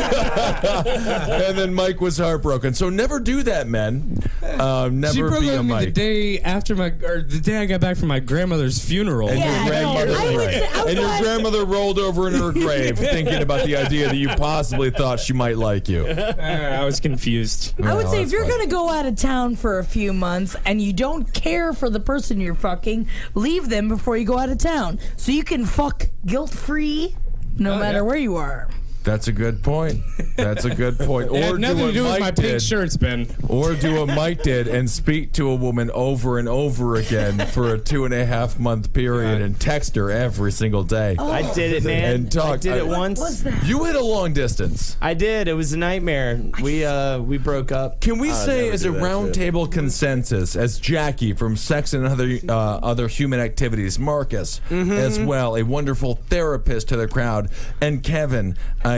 and then Mike was heartbroken. So never do that, men. Never She broke be up a with me Mike. the day after the day I got back from my grandmother's funeral. And Yeah, your grandmother, I would say- I and your would- grandmother rolled over in her grave, thinking about the idea that you possibly thought she might like you. I was confused. I would Well, say if that's you're fine. going to go out of town for a few months and you don't care for the person you're fucking, leave them before you go out of town so you can fuck guilt-free no matter where you are. That's a good point. That's a good point. It Or had do nothing to what do with Mike my pink did. shirts, Ben. Or do what Mike did and speak to a woman over and over again for a 2.5 month period and text her every single day. I did it, man. And talk. I did it once. What's that? You had a long distance. I did. It was a nightmare. We broke up. Can we say, never as a do that roundtable consensus, as Jackie from Sex and Other Human Activities, Marcus as well, a wonderful therapist to the crowd, and Kevin, a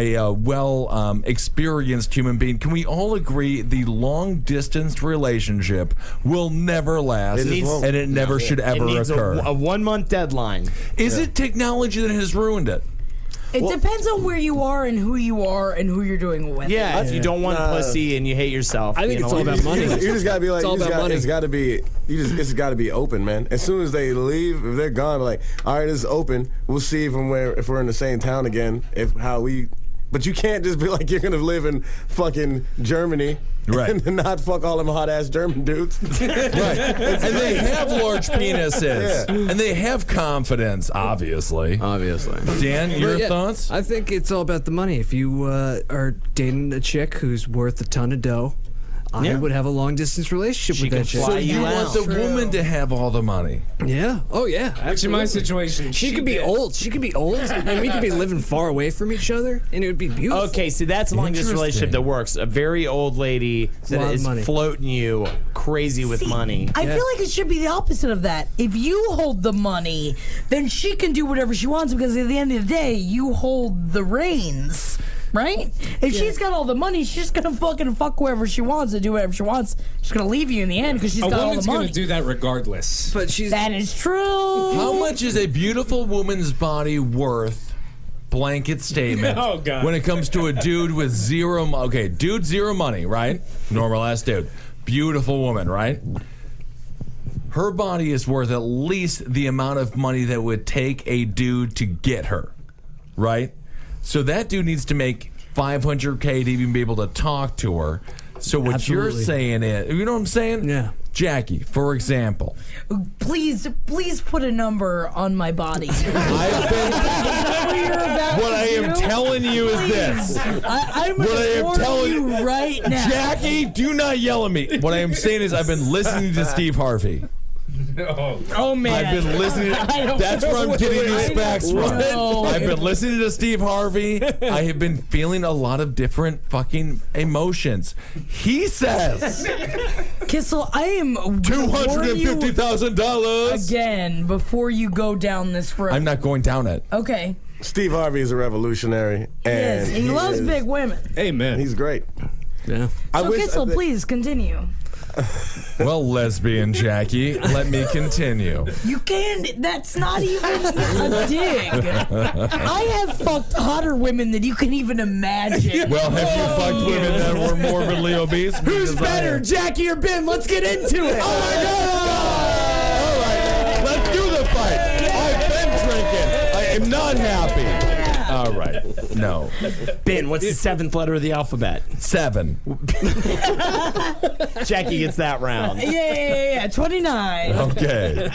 experienced human being, can we all agree the long distance relationship will never last, It needs- and it never should It ever needs occur? a 1 month deadline. Is it technology that has ruined it? It depends on where you are and who you're doing it with. Yeah, if you don't want pussy and you hate yourself. I think you it's know, all about money. You just gotta be like, It's all about money. it's gotta be, it's gotta be open, man. As soon as they leave, if they're gone, like, all right, it's open. We'll see if we're in the same town again. But you can't just be like, you're gonna live in fucking Germany, Right. and not fuck all them hot ass German dudes. Right. And they have large penises. Yeah. And they have confidence, obviously. Obviously. Dan, your But yeah, thoughts? I think it's all about the money. If you are dating a chick who's worth a ton of dough, I would have a long distance relationship with can that chick. fly So you want out. the woman to have all the money. Yeah. Oh yeah. Actually, in my situation, She could be did. old. She could be old, and we could be living far away from each other, and it would be beautiful. Okay, so that's a long distance relationship that works. A very old lady lot that of is money. floating you crazy with See, money. I feel like it should be the opposite of that. If you hold the money, then she can do whatever she wants because at the end of the day, you hold the reins. Right? If she's got all the money, she's gonna fucking fuck whoever she wants and do whatever she wants. She's gonna leave you in the end because she's A got all woman's the going money. to do that regardless. But she's That is true. How much is a beautiful woman's body worth? Blanket statement. Oh, God. When it comes to a dude with dude, zero money, right? Normal ass dude. Beautiful woman, right? Her body is worth at least the amount of money that would take a dude to get her, right? So that dude needs to make $500K to even be able to talk to her. So what you're Absolutely. saying is, you know what I'm saying? Yeah. Jackie, for example. Please put a number on my body. What I am telling you is this. I'm going to warn you right now. Jackie, do not yell at me. What I am saying is I've been listening to Steve Harvey. No. Oh, man. I've been listening. That's where I'm getting these facts from. I've been listening to Steve Harvey. I have been feeling a lot of different fucking emotions. He says Kissel, I am $250,000 again before you go down this road. I'm not going down it. Okay. Steve Harvey is a revolutionary. And Yes, he loves big women. Amen. He's great. Yeah. So, Kissel, please continue. Well, lesbian Jackie, let me continue. You can't. That's not even a dig. I have fucked hotter women than you can even imagine. Well, have you fucked women that were morbidly obese? Who's Because I better, have. Jackie or Ben? Let's get into it. Oh my God! All right, let's do the fight. I've been drinking. I am not happy. All right, no. Ben, what's the 7th letter of the alphabet? 7. Jackie gets that round. Yeah. 29. Okay.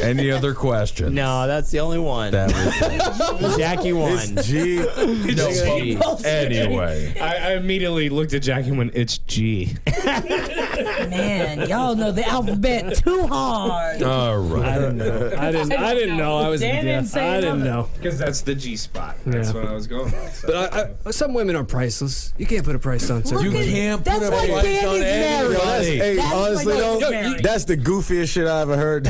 Any other questions? No, that's the only one. That was it. Jackie won. It's G. No, G. anyway. I immediately looked at Jackie and went, it's G. Man, y'all know the alphabet too hard. All right. I didn't know. I didn't know. I was. Dan didn't say I didn't know. Because that's the G spot. That's what I was going with. So. But some women are priceless. You can't put a price on certain. You Look at- can't that's put a why price Dan on is married. anybody. Hey, That's honestly why though, he's married. that's the goofiest shit I ever heard.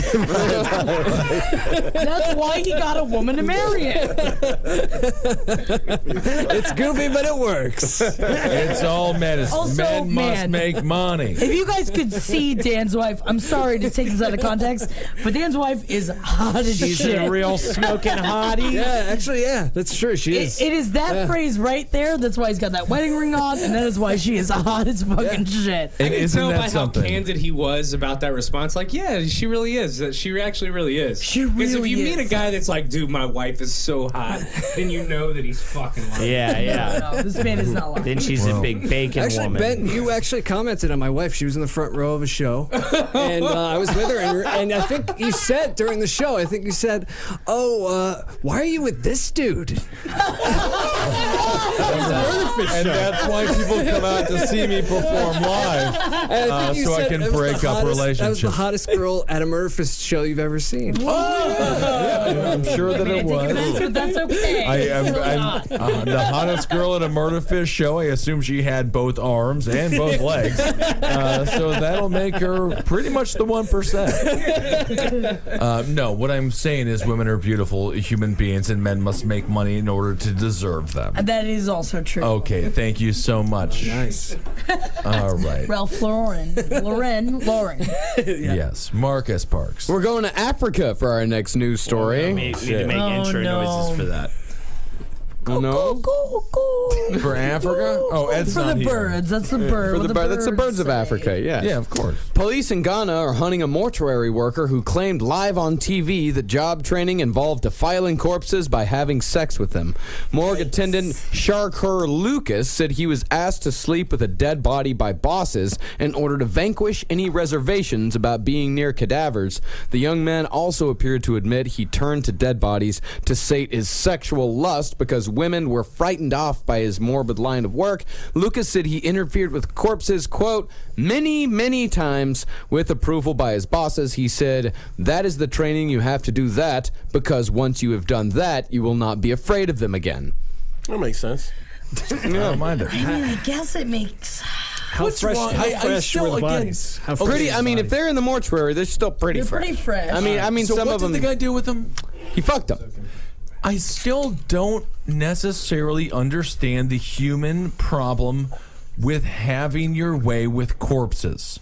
That's why he got a woman to marry him. It's goofy, but it works. It's all medicine. Also, Men must man. make money. If you guys could see Dan's wife, I'm sorry to take this out of context, but Dan's wife is hot as She's shit. a real smoking hottie. Yeah, actually, yeah, that's true. She is. It is that phrase right there. That's why he's got that wedding ring on, and that is why she is hot as fucking shit. And isn't Tell that by something? how candid he was about that response. Like, yeah, she really is. She actually really is. She Because if really you meet a is. guy that's like, dude, my wife is so hot, then you know that he's fucking lying. Yeah. No, this man is not lying. Then she's a big bacon Actually, woman. Ben, you actually commented on my wife. She was in the front row of a show, and I was with her. And I think you said during the show, "Oh, why are you with this dude?" And that's why people come out to see me perform live, And I think you so I said can it was the break up hottest- That was the relationships. hottest girl at a Murphist show you've ever seen. I'm sure that I it take offense, was. but that's okay. I'm the hottest girl at a murder fish show. I assume she had both arms and both legs, so that'll make her pretty much the 1%. No, what I'm saying is women are beautiful human beings, and men must make money in order to deserve them. That is also true. Okay, thank you so much. Nice. All right. Ralph Lauren. Yes, Marcus Parks. We're going to Africa for our next news story. We need to make intro noises for that. Oh, no? For Africa? Oh, Ed's For not the here. birds. That's the bird. For what the bird, that's the birds of say. Africa, yes. Yeah, of course. Police in Ghana are hunting a mortuary worker who claimed live on TV that job training involved defiling corpses by having sex with them. Morgue attendant Sharkur Lucas said he was asked to sleep with a dead body by bosses in order to vanquish any reservations about being near cadavers. The young man also appeared to admit he turned to dead bodies to sate his sexual lust because women were frightened off by his morbid line of work. Lucas said he interfered with corpses, quote, many times with approval by his bosses. He said, that is the training, you have to do that, because once you have done that, you will not be afraid of them again. That makes sense. I don't mind it. I mean, I guess it makes. How fresh, wrong? how I fresh still, were the again, bodies? How Pretty, fresh I mean, if they're in the mortuary, they're still pretty They're fresh. pretty fresh. I mean, So some what of them, did the guy do with them? he fucked them. I still don't necessarily understand the human problem with having your way with corpses.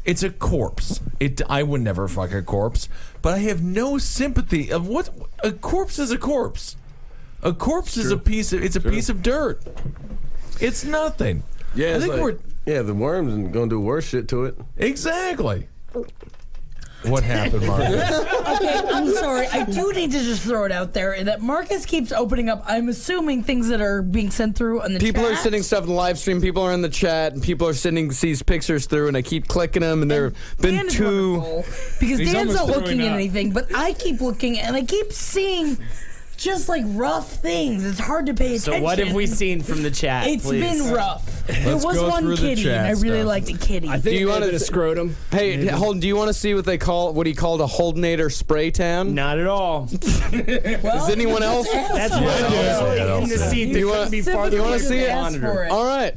It's a corpse. I would never fuck a corpse, but I have no sympathy of what a corpse is. A corpse. A corpse is a piece of. It's a piece of dirt. It's nothing. Yeah, I think we're the worms are gonna do worse shit to it. exactly. What happened, Marcus? Okay, I'm sorry. I do need to just throw it out there that Marcus keeps opening up. I'm assuming things that are being sent through on the People chat. are sending stuff in the live stream. People are in the chat, and people are sending these pictures through, and I keep clicking them, and there have been Dan is two. wonderful, because He's Dan's not almost looking throwing at up. anything, but I keep looking and I keep seeing just like rough things. It's hard to pay attention. So what have we seen from the chat? It's please? been rough. There Let's was go one through the kitty, chat and I really stuff. liked a kitty. I think you you wanna want to s- scrotum. Hey, Holden, do you want to see what he called a Holdenator spray tan? Not at all. Does anyone else? That's Yeah, why I'll I'm in the say it. seat. You That couldn't be farther you wanna away see from it? the Ask monitor. for it. All right.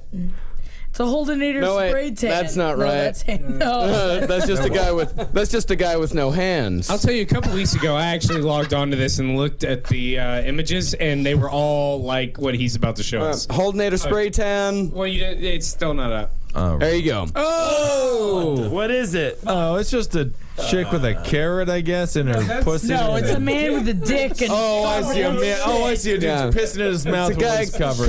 It's a Holdenator No, wait, spray tan. that's not No, right. that's no. That's just a guy with no hands. I'll tell you, a couple weeks ago, I actually logged onto this and looked at the images, and they were all like what he's about to show us. Holdenator spray tan. Well, it's still not up. There you go. Oh, what is it? Oh, it's just a chick with a carrot, I guess, in her pussy. No, it's a man with a dick. And I see a man. I see a dude's Yeah. pissing in his mouth It's a when guy he's covered. he's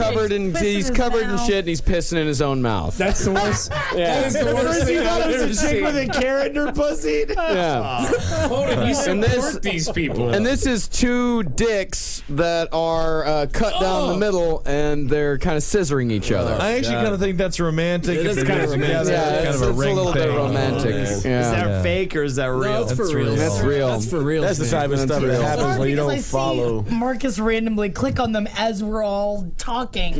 Pissing covered his in mouth. shit, and he's pissing in his own mouth. That's the worst. Yeah. That is the worst thing I've ever There's a chick seen. with a carrot in her pussy. Yeah. Hold on, you And this- support these people. And this is two dicks that are cut down the middle, and they're kind of scissoring each other. I actually kind of think that's romantic. It if is they're kinda together. romantic. Yeah, kind it's, of a it's ring a little bit thing. romantic. Is Yeah. that fake or is that real? No, it's for That's real. real. That's real. That's for real. That's the type of stuff that real. happens when you Because don't I follow. see Marcus randomly click on them as we're all talking.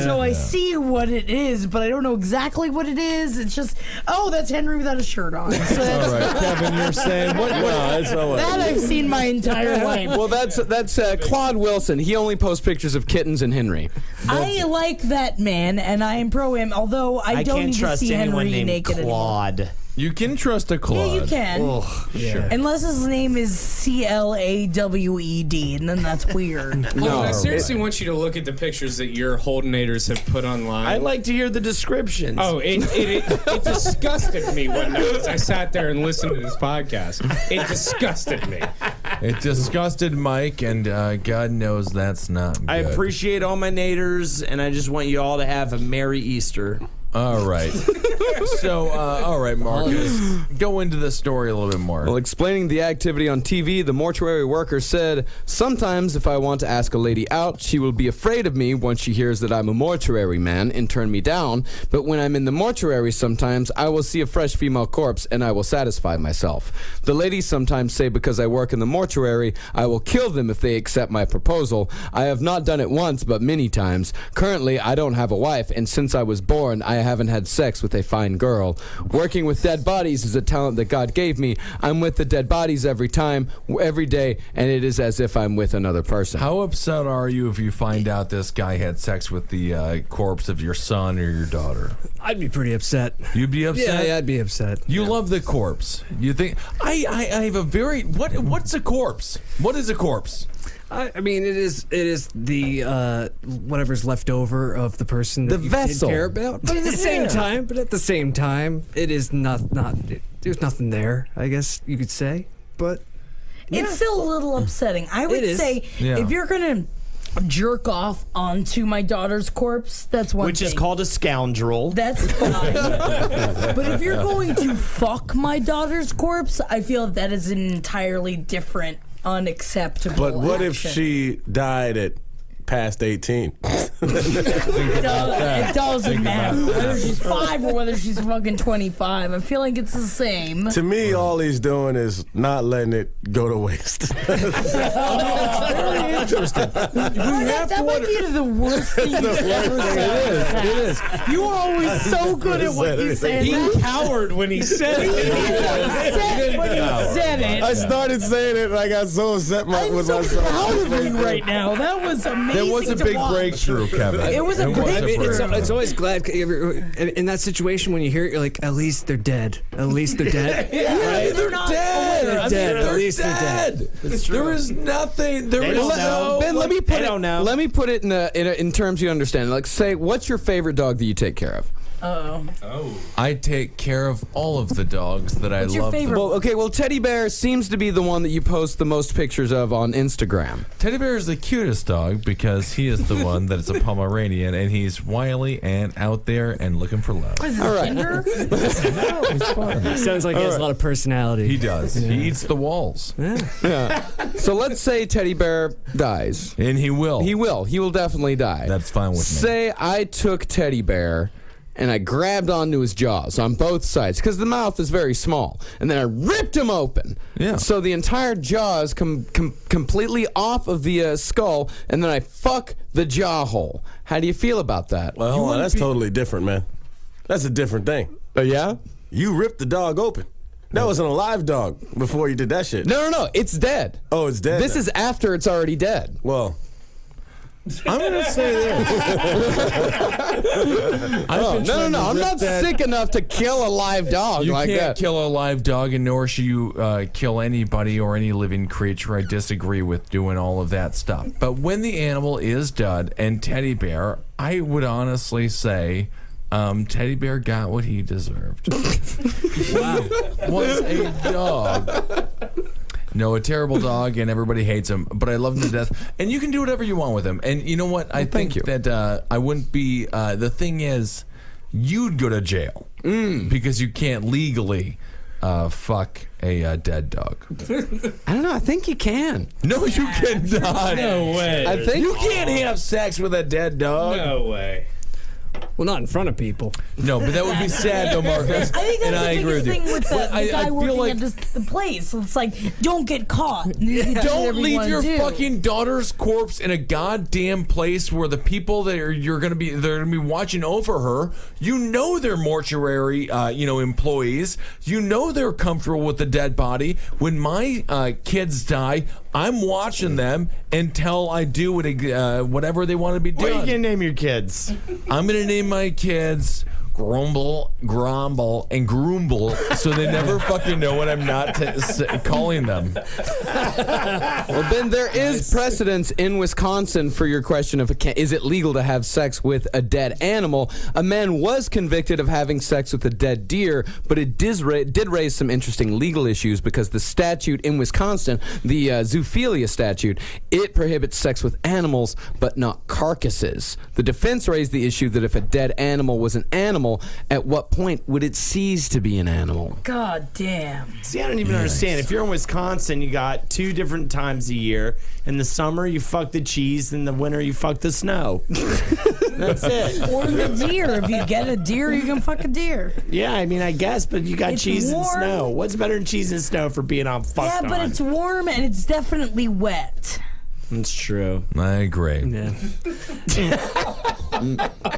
So I see what it is, but I don't know exactly what it is. It's just, oh, that's Henry without a shirt on. So that's, All right, Kevin, you're saying what? No, that's not what. that I've seen my entire life. Well, that's Claude Wilson. He only posts pictures of kittens and Henry. I like that man, and I am pro him, although I don't can't need to trust see anyone Henry named naked anymore. Claude. You can trust a Claude. Yeah, you can. Sure. Unless his name is CLAWED, and then that's weird. Hold on, I seriously want you to look at the pictures that your Holdenators have put online. I'd like to hear the descriptions. Oh, it disgusted me one night as I sat there and listened to this podcast. It disgusted me. It disgusted Mike, and God knows that's not good. I appreciate all my naders, and I just want you all to have a Merry Easter. All right. So, all right, Marcus, go into the story a little bit more. Well, explaining the activity on TV, the mortuary worker said, "Sometimes if I want to ask a lady out, she will be afraid of me once she hears that I'm a mortuary man and turn me down. But when I'm in the mortuary sometimes, I will see a fresh female corpse and I will satisfy myself. The ladies sometimes say because I work in the mortuary, I will kill them if they accept my proposal. I have not done it once, but many times. Currently, I don't have a wife, and since I was born, I haven't had sex with a fine girl. Working with dead bodies is a talent that God gave me. I'm with the dead bodies every day, and it is as if I'm with another person." How upset are you if you find out this guy had sex with the corpse of your son or your daughter? I'd be pretty upset. You'd be upset? Yeah, I'd be upset. You love the corpse. You think I have a very what's a corpse? What is a corpse? I mean, it is the whatever's left over of the person that The you vessel. did care about. But at the same time, it is not. There's nothing there. I guess you could say, but It's still a little upsetting. I would It is. say Yeah. if you're gonna jerk off onto my daughter's corpse, that's one Which thing. is called a scoundrel. That's fine. But if you're going to fuck my daughter's corpse, I feel that is an entirely different, unacceptable. But what if action. she died at past 18? It doesn't matter whether she's 5 or whether she's fucking 25. I feel like it's the same. To me, all he's doing is not letting it go to waste. Very interesting. That might be the worst thing you've ever said. It is. You are always so good at what you say. He cowered when he said it. When you said it. I started saying it and I got so upset I'm with so myself. proud of you right now. That was amazing. There was a to big watch. breakthrough, Kevin. It was a It was big a breakthrough. it's always glad in that situation when you hear it, you're like, at least they're dead. At least they're dead. Yeah, they're not dead. They're I mean, dead. they're At least they're dead. There is nothing. There is don't no. know. Ben, let me put They it. don't know. Let me put it in terms you understand. Like, say, what's your favorite dog that you take care of? I take care of all of the dogs that I What's your love. favorite? Well, Teddy Bear seems to be the one that you post the most pictures of on Instagram. Teddy Bear is the cutest dog because he is the one that is a Pomeranian, and he's wily and out there and looking for love. Is it Tinder? No, he's fun. Sounds like he has a lot of personality. He does. He eats the walls. Yeah. So let's say Teddy Bear dies. And he will. He will. He will definitely die. That's fine with me. Say I took Teddy Bear and I grabbed onto his jaws on both sides because the mouth is very small, and then I ripped him open. Yeah. So the entire jaw is completely off of the skull, and then I fuck the jaw hole. How do you feel about that? Well, hold on, that's totally different, man. That's a different thing. Yeah? You ripped the dog open. That was an alive dog before you did that shit. No. It's dead. Oh, it's dead. This is after it's already dead. Well, I'm going to say this. No. I'm not sick enough to kill a live dog You like can't that. kill a live dog, and nor should you kill anybody or any living creature. I disagree with doing all of that stuff. But when the animal is dead, and Teddy Bear, I would honestly say Teddy Bear got what he deserved. Wow. Was a dog. No, a terrible dog, and everybody hates him. But I love him to death, and you can do whatever you want with him. And you know what? I think that I wouldn't be. The thing is, you'd go to jail because you can't legally fuck a dead dog. I don't know. I think you can. No, you cannot. No way. I think You can't have sex with a dead dog. No way. Well, not in front of people. No, but that would be sad, though, Marcus. I think and that's I the agree biggest with you. thing with the But guy I feel working like at the place. So it's like, don't get caught. You can do don't whatever you leave wanna your do. fucking daughter's corpse in a goddamn place where the people that they're gonna be watching over her. You know they're mortuary, employees. You know they're comfortable with the dead body. When my kids die, I'm watching them until I do whatever they want to be What are you done. gonna name your kids? I'm gonna name my kids Grumble, Grumble, and Groomble, so they never fucking know what I'm not calling them. Well, Ben, there is precedence in Wisconsin for your question of is it legal to have sex with a dead animal. A man was convicted of having sex with a dead deer, but it did raise some interesting legal issues because the statute in Wisconsin, the zoophilia statute, it prohibits sex with animals but not carcasses. The defense raised the issue that if a dead animal was an animal, at what point would it cease to be an animal? God damn. See, I don't even understand. If you're in Wisconsin, you got 2 different times a year. In the summer, you fuck the cheese. In the winter, you fuck the snow. That's it. Or the deer. If you get a deer, you can fuck a deer. Yeah, I mean, I guess, but you got It's cheese warm. and snow. What's better than cheese and snow for being on fucked Yeah, but on? it's warm and it's definitely wet. It's true. I agree. Yeah.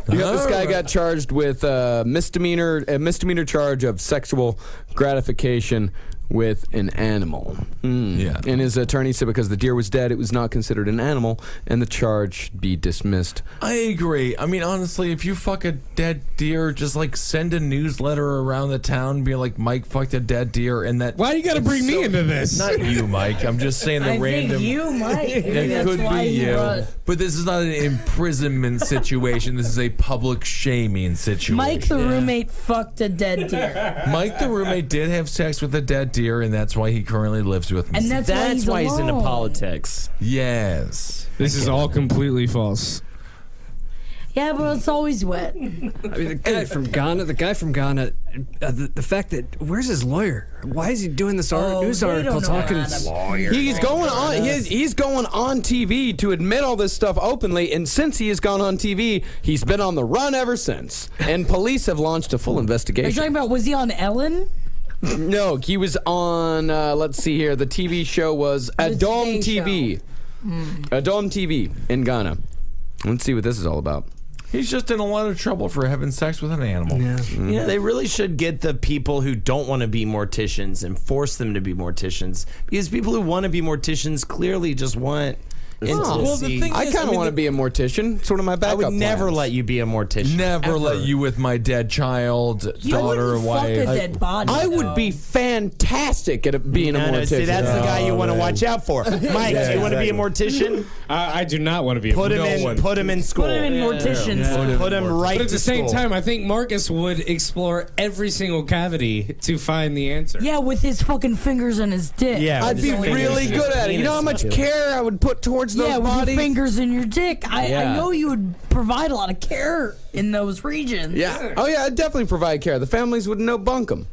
This guy got charged with a misdemeanor charge of sexual gratification with an animal. Yeah. And his attorney said because the deer was dead, it was not considered an animal, and the charge should be dismissed. I agree. I mean, honestly, if you fuck a dead deer, just like send a newsletter around the town and be like, Mike fucked a dead deer, and that. Why you got to bring me into this? Not you, Mike. I'm just saying the I random. think you might. Maybe It that's could why be he you. brought- But this is not an imprisonment situation. This is a public shaming situation. Mike the roommate fucked a dead deer. Mike the roommate did have sex with a dead deer, and that's why he currently lives with me. And that's why he's into alone. politics. Yes. This is all completely false. Yeah, but it's always wet. I mean, the guy from Ghana, the fact that, where's his lawyer? Why is he doing this news they article don't know talking? how to- He's going on. He's going on TV to admit all this stuff openly, and since he has gone on TV, he's been on the run ever since. And police have launched a full Are you investigation. talking about, was he on Ellen? No, he was on. Let's see here. The TV show was Adom TV. Adom TV in Ghana. Let's see what this is all about. He's just in a lot of trouble for having sex with an animal. Yeah. You know, they really should get the people who don't want to be morticians and force them to be morticians. Because people who want to be morticians clearly just want intimacy. Well, the thing I is, kind of want to be a mortician. Sort of my I backup would never plans. let you be a mortician. Never ever. let you with my dead child, You daughter, wouldn't fuck wife. a dead body. I would though. be fantastic at being a mortician. See, that's the guy you want to man. watch out for. Mike, do you want to be a mortician? I do not want to be a Put him in school. Put him in morticians. Put him right But at to the same school. time, I think Marcus would explore every single cavity to find the answer. Yeah, with his fucking fingers in his dick. Yeah, I'd be really good at it. You know how much care I would put towards those Yeah, with bodies? your fingers in your dick. I know you would provide a lot of care in those regions. Yeah. Oh, yeah, I'd definitely provide care. The families would know bunk them.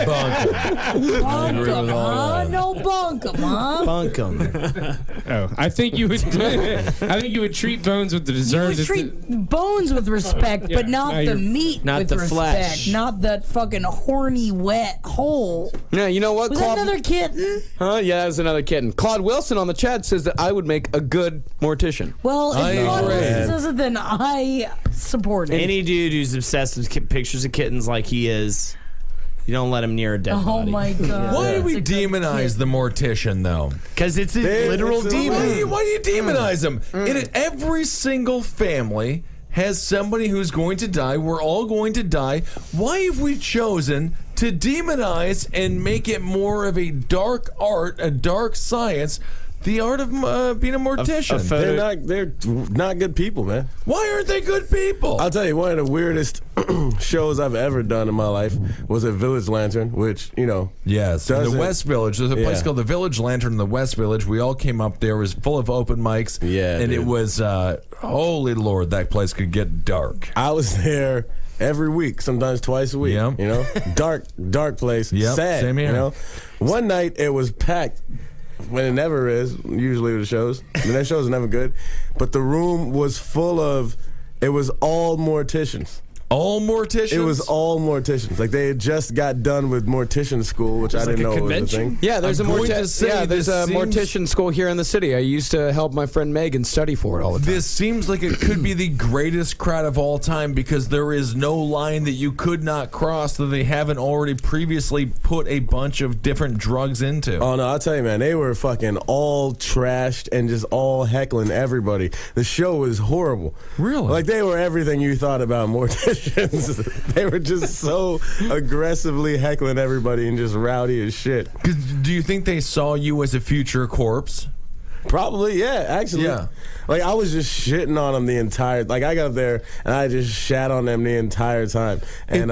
Bunk 'em, huh? No bunk 'em, huh? Bunk 'em. Oh, I think you would. I think you would treat Bones with the You deserves. would treat bones with respect, Yeah, but not now the you're- meat not with the respect. flesh. Not that fucking horny, wet hole. Yeah, you know what, Was Claude? that another kitten? Huh? Yeah, that was another kitten. Claude Wilson on the chat says that I would make a good mortician. Well, I if Claude agree. Wilson says it, then I support it. Any dude who's obsessed with pictures of kittens like he is, you don't let him near a dead Oh body. my god. Why do That's we a good demonize kid. the mortician, though? Because it's a literal it's a- demon. Why do you demonize them? Every single family has somebody who's going to die. We're all going to die. Why have we chosen to demonize and make it more of a dark art, a dark science, the art of being a mortician? They're not good people, man. Why aren't they good people? I'll tell you, one of the weirdest shows I've ever done in my life was at Village Lantern, which, you know. Yes, in the doesn't- West Village. There's a place Yeah. called the Village Lantern in the West Village. We all came up there. It was full of open mics. Yeah, and dude. it was, holy Lord, that place could get dark. I was there every week, sometimes twice a week. Yeah. You know, dark place. Yep, Sad. same here. You know, one night it was packed. When it never is, usually with the shows. The next shows are never good. But the room was full of, it was all morticians. All morticians? It was all morticians. Like they had just got done with mortician school, which I didn't know was a thing. Yeah, there's I'm going to say there's this a seems- mortician school here in the city. I used to help my friend Megan study for it all the time. This seems like it could be the greatest crowd of all time because there is no line that you could not cross that they haven't already previously put a bunch of different drugs into. Oh no, I'll tell you, man, they were fucking all trashed and just all heckling everybody. The show was horrible. Really? Like they were everything you thought about morticians. They were just so aggressively heckling everybody and just rowdy as shit. 'Cause do you think they saw you as a future corpse? Probably, yeah, actually. Yeah. Like I was just shitting on them the entire, like I got up there and I just shat on them the entire time. And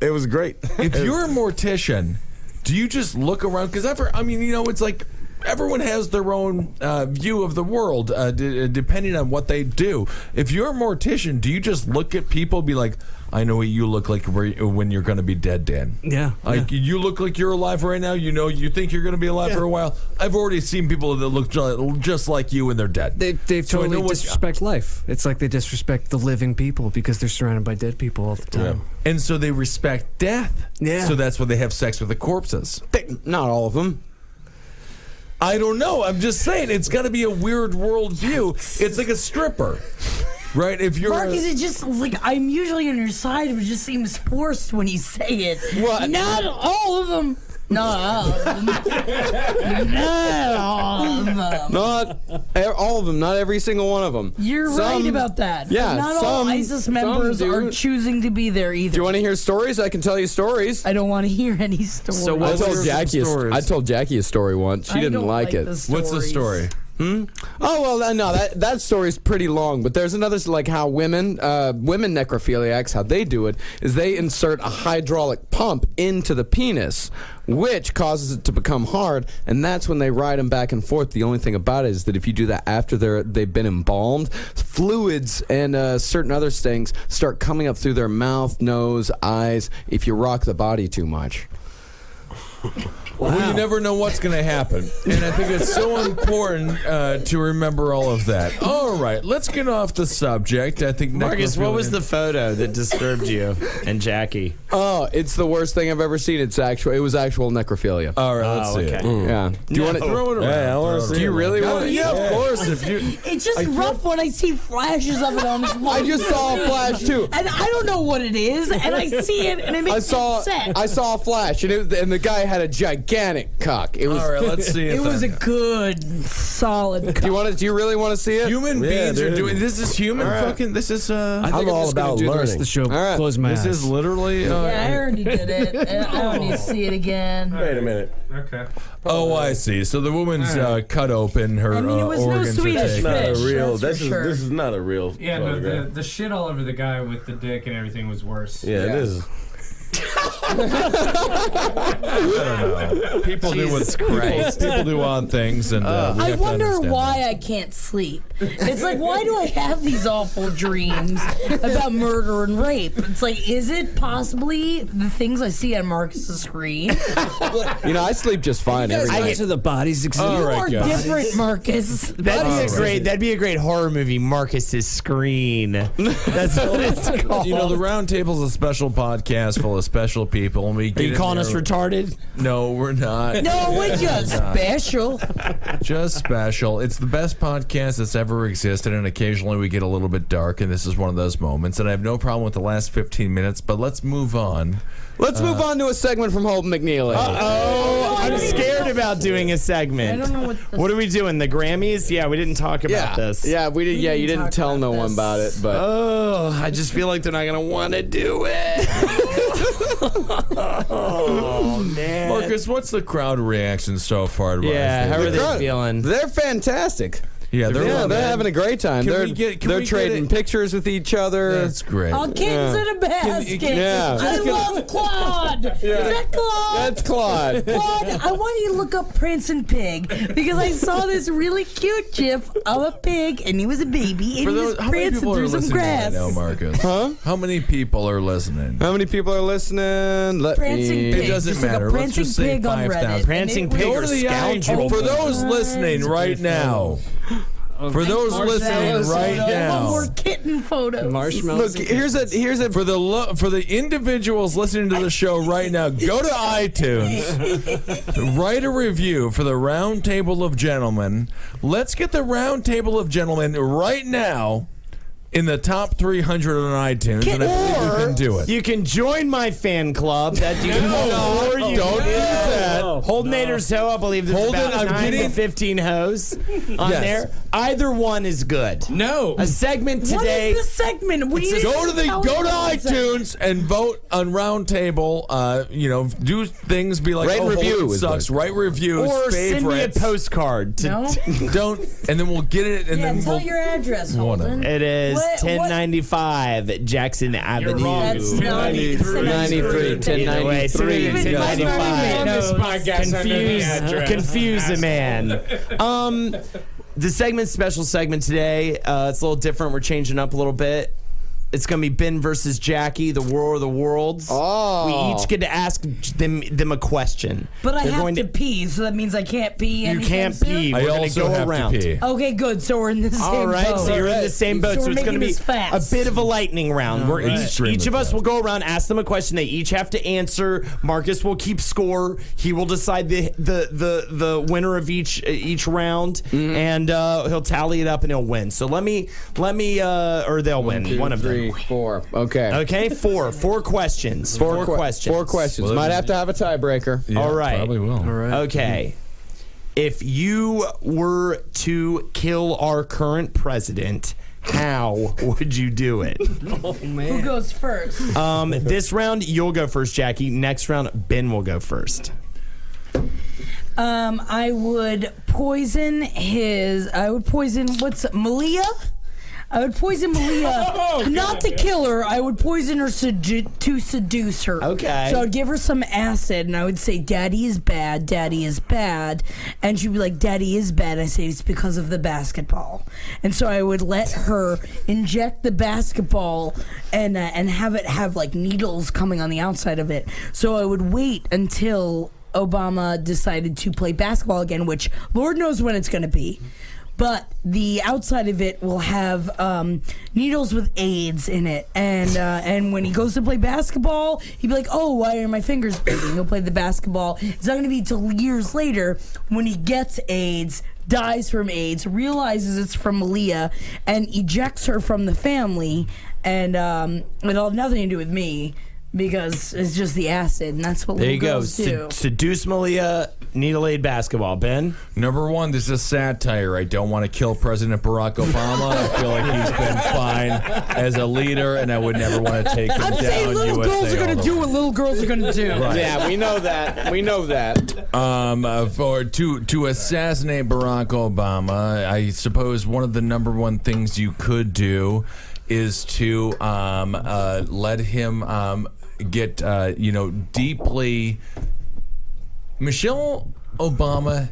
it was great. If you're a mortician, do you just look around? Because it's like everyone has their own view of the world depending on what they do. If you're a mortician, do you just look at people and be like, I know what you look like when you're going to be dead, Dan? Yeah. Like, you look like you're alive right now. You know, you think you're going to be alive for a while. I've already seen people that look just like you and they're dead. They So I know totally what- disrespect life. It's like they disrespect the living people because they're surrounded by dead people all the time. And so they respect death. Yeah. So that's why they have sex with the corpses. Not all of them. I don't know. I'm just saying it's got to be a weird worldview. It's like a stripper, right? If you're Marcus, it just like I'm usually on your side, but it just seems forced when you say it. What? Not all of them. Not all of them. Not all of them. Not all of them. Not every single one of them. You're right about that. Yeah, Not all some- ISIS members some are do. choosing to be there either. Do you want to hear stories? I can tell you stories. I don't want to hear any stories. I what told were Jackie. some I told Jackie a story once. She I didn't don't like it. the what's the stories. story? Oh well, no, that story's pretty long. But there's another, like how women necrophiliacs, how they do it is they insert a hydraulic pump into the penis, which causes it to become hard, and that's when they ride them back and forth. The only thing about it is that if you do that after they've been embalmed, fluids and certain other things start coming up through their mouth, nose, eyes. If you rock the body too much. Well, you never know what's going to happen. And I think it's so important to remember all of that. All right, let's get off the subject. I think Marcus, what was necrophilia- the photo that disturbed you and Jackie? Oh, it's the worst thing I've ever seen. It was actual necrophilia. All right, let's see it. Yeah. Do you want to Throw it around. Yeah, I want to Throw it see. Do you really want to? Yeah, of course. If you, It's just rough when I see flashes of it on his I just saw a flash too. And I don't know what it is, and I see it, and it makes me upset. I saw a flash, and the guy had a gigantic cock. It was. All right, let's see It was a good, solid. Do you really want to see it? Human beings are doing this. Is human fucking. This is. I think I'm all just gonna about do the rest of learning. the show. All right. Close my This eyes. is literally. Yeah, I already did it. I don't need to see it again. Wait a minute. Okay. Oh, I see. So the woman's cut open. Her I mean, it was no organs are Swedish taken. Not a fish. real. That's for sure. This is not a real. Yeah, no, photograph. the shit all over the guy with the dick and everything was worse. Yeah, it is. People do what's Christ. People do odd things, and we I have to wonder understand why that. I can't sleep. It's like, why do I have these awful dreams about murder and rape? It's like, is it possibly the things I see on Marcus's screen? I sleep just fine every I night. get to the bodies exhibit. All You right, are guys. different, Marcus. That'd be a great horror movie, Marcus's Screen. That's what it's called. You know, the Roundtable's a special podcast full of special people. And we Are get you in calling us there- retarded? No, we're not. No, we're just special. Just special. It's the best podcast that's ever existed, and occasionally we get a little bit dark, and this is one of those moments. And I have no problem with the last 15 minutes, but let's move on. Let's move on to a segment from Holden McNeely. Oh, I'm scared about doing a segment. I don't know what are we doing? The Grammys? Yeah, we didn't talk about this. Yeah, we did. Yeah, you didn't didn't talk tell about no one this. about it, but Oh, I just feel like they're not gonna want to do it. Oh man. Marcus, what's the crowd reaction so far? to Yeah, how Rise are Day? they feeling? they're fantastic. Yeah, they're They're having a great time. Can They're we get they're it? trading pictures with each other. That's great. All kittens in a basket. Yeah. I love Claude. Is that Claude? That's Claude. Claude, I want you to look up Prancing Pig because I saw this really cute gif of a pig and he was a baby and For he was those, how many prancing people are through some listening right grass. now, Marcus? Huh? How many people are listening? How many people are listening? Prancing It Pig. doesn't Just look up matter. Let's Prancing just say Pig on 5,000. Reddit. Prancing And it Pig was- Go or to the scoundrel? for those listening right now. For those listening right I want now. more kitten photos. Marshmallows. Look, here's a For the individuals listening to the show right now, go to iTunes, write a review for the Roundtable of Gentlemen. Let's get the Roundtable of Gentlemen right now in the top 300 on iTunes, and I believe you can do it. You can join my fan club. That you can or you don't do that. Holdenators Ho, I believe there's Holden, about I'm 9 to getting- 15 hoes on Yes. there. Either one is good. No. A segment What today. is the segment? What do you Go to tell me about the segment? iTunes and vote on Roundtable. Do things. Be like, Rate and oh, review Holden is sucks. good. Write reviews. Or send me a favorites. postcard. No? Don't, and then we'll get it, and Yeah, then tell we'll. your address, Whatever. Holden. It is What- 1095 Jackson Avenue. wrong. That's Ooh. 93. 93, 1093. Either way, Even my 1095. On this podcast, I know the address. Confuse the man. The special segment today, it's a little different. We're changing up a little bit. It's going to be Ben versus Jackie, the War of the Worlds. Oh. We each get to ask them a question. But I They're have going to pee, so that means I can't pee. You anytime can't soon? pee. I We're going to also go have around. to pee. Okay, good. So we're in the same All right, boat. so you're in the same boat, so we're it's going to making be this fast. a bit of a lightning round. Where Extremely each of us fast. will go around, ask them a question. They each have to answer. Marcus will keep score. He will decide the winner of each round, and he'll tally it up and he'll win. So let me or they'll win. 2, One of 3, them. 4. Okay. Okay, four questions. Four questions. 4 questions. Well, Might have to have a tiebreaker. Yeah, All right. Probably will. All right. Okay. If you were to kill our current president, how would you do it? Who goes first? This round, you'll go first, Jackie. Next round, Ben will go first. I would poison Malia? I would poison Malia, not to kill her. I would poison her to seduce her. Okay. So I'd give her some acid, and I would say, "Daddy is bad. Daddy is bad," and she'd be like, "Daddy is bad." I say, "It's because of the basketball," and so I would let her inject the basketball and have it have like needles coming on the outside of it. So I would wait until Obama decided to play basketball again, which Lord knows when it's going to be. But the outside of it will have needles with AIDS in it, and when he goes to play basketball, he'd be like, "Oh, why are my fingers bleeding?" He'll play the basketball. It's not going to be till years later when he gets AIDS, dies from AIDS, realizes it's from Malia, and ejects her from the family, and it'll have nothing to do with me. because it's just the acid, and that's what There little you go. girls do. Seduce Malia, needle-aid basketball. Ben? Number one, this is satire. I don't want to kill President Barack Obama. I feel like he's been fine as a leader, and I would never want to take him I'm down. saying little USA girls are going all to the do way. what little girls are going to do. Right. Yeah, we know that. We know that. To assassinate Barack Obama, I suppose one of the number one things you could do is to let him get deeply. Michelle Obama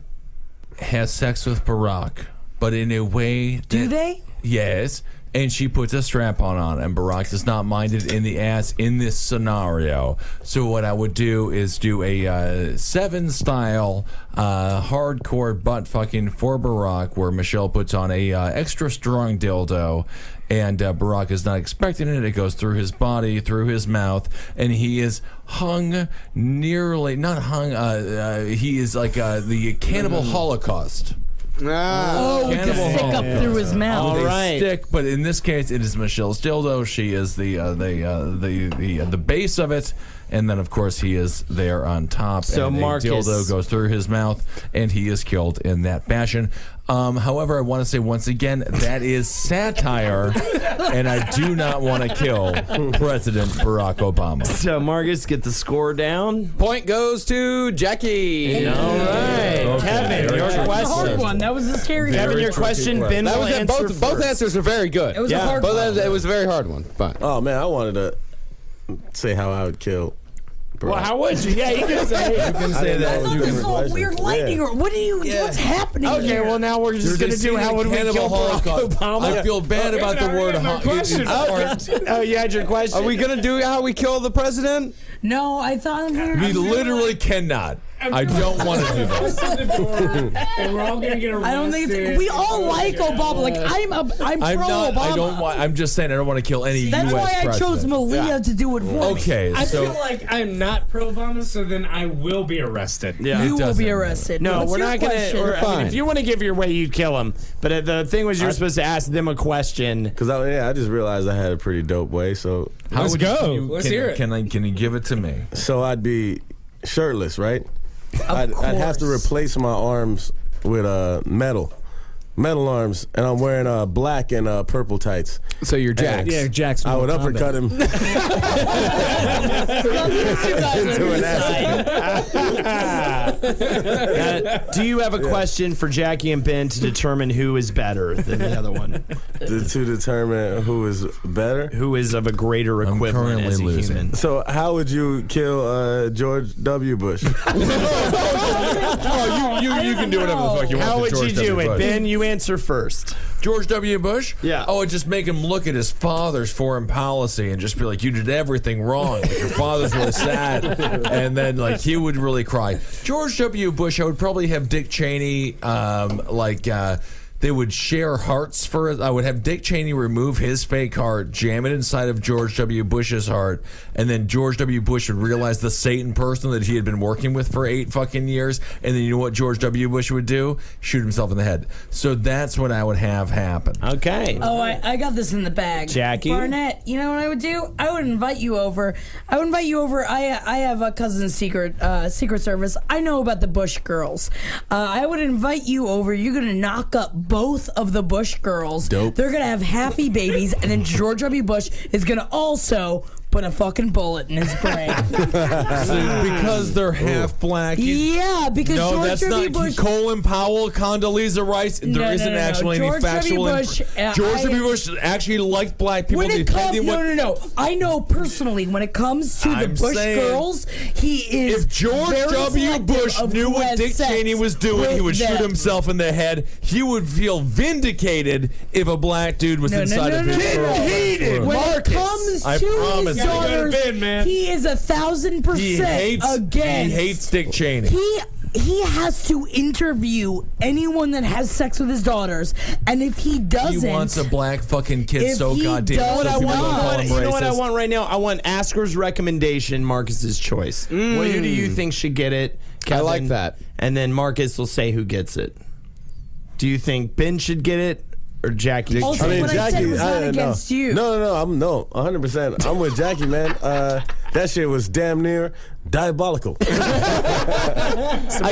has sex with Barack, but in a way. Do they? Yes. And she puts a strap-on on, and Barack does not mind it in the ass in this scenario. So what I would do is do a Seven-style hardcore butt fucking for Barack, where Michelle puts on a extra strong dildo, and Barack is not expecting it. It goes through his body, through his mouth, and he is hung not hung. He is like the cannibal Holocaust. Oh, with the stick up through his mouth. All right. Stick, but in this case, it is Michelle's dildo. She is the base of it, and then of course he is there on top. So and Marcus, a dildo goes through his mouth, and he is killed in that fashion. However, I want to say once again that is satire, and I do not want to kill President Barack Obama. So Marcus, get the score down. Point goes to Jackie. All right. Okay. Kevin, your That was a hard question. one. That was a scary one. Kevin, your tricky question. question. Ben That will was it. answer Both first. answers are very good. It was a hard one. It was a very hard one. But Oh man, I wanted to say how I would kill. Barack. Well, how would you? Yeah, you can say it. I didn't know I it was thought this different was all questions. weird lightning. Yeah. Or what do you? What's happening Okay, here? well now we're just going to do how would we kill Barack Obama? I feel bad about the word. Oh, you had your question. are we gonna do how we kill the president? No, I thought We literally cannot. I don't want to do this. And we're all gonna get arrested. I don't think it's. We all like Obama. Like I'm I'm pro not. Obama. I don't want. I'm just saying I don't want to kill any That's U.S. why I president. chose Malia to do it for me. Okay, I so feel like I'm not pro Obama, so then I will be arrested. Yeah. You will doesn't be matter. arrested. No, What's we're your not going question? to. I mean, if you want to give your way, you'd kill him. But the thing was, you were supposed to ask them a question. Because I just realized I had a pretty dope way. So Let's would go. you- Let's can, hear it. Can you give it to me? I'd be shirtless, right? I'd have to course. replace my arms with metal arms, and I'm wearing black and purple tights. So you're Jax. Yeah, Jackson. I would uppercut him into an ass. Do you have a question for Jackie and Ben to determine who is better than the other one? to determine who is better. Who is of a greater equivalent currently as a losing. human? So how would you kill George W. Bush? Oh, you can do whatever the fuck you want. How to would George you do W. it? Bush. Ben, you answer first. George W. Bush? Yeah. Oh, I'd just make him look at his father's foreign policy and just be like, you did everything wrong. Like, your father's really sad. And then, like, he would really cry. George W. Bush, I would probably have Dick Cheney, they would share hearts for it. I would have Dick Cheney remove his fake heart, jam it inside of George W. Bush's heart, and then George W. Bush would realize the Satan person that he had been working with for 8 fucking years, and then you know what George W. Bush would do? Shoot himself in the head. So that's what I would have happen. Okay. Oh, I got this in the bag. Jackie? Barnett, you know what I would do? I would invite you over. I have a cousin's secret service. I know about the Bush girls. I would invite you over. You're going to knock up both of the Bush girls. Dope. They're going to have happy babies, and then George W. Bush is going to also put a fucking bullet in his brain. Because they're half black. Yeah, because No, George that's W. not Bush. Colin Powell, Condoleezza Rice. There No, isn't no. actually George any factual. W. Bush, George W. Bush actually liked black people. When it comes, depending what. no. I know personally when it comes to the I'm Bush saying, girls, he is. If George very W. selective Bush of knew who what has Dick sex Cheney was doing, he would with shoot them. himself in the head. He would feel vindicated if a black dude was inside of his girl. When it comes I to promise his you. daughters, Gotta go to bed, man. he is 1,000% He hates Dick Cheney. He has to interview anyone that has sex with his daughters, and if he doesn't, He wants a black fucking kid If so he goddamn. does so what I people want- don't call him You know what I racist. want right now? I want Asker's recommendation, Marcus's choice. Well, who do you think should get it? I like Kevin? that. And then Marcus will say who gets it. Do you think Ben should get it or Jackie? Also, what I said was not no. against you. No, I'm 100%. I'm with Jackie, man. That shit was damn near diabolical. I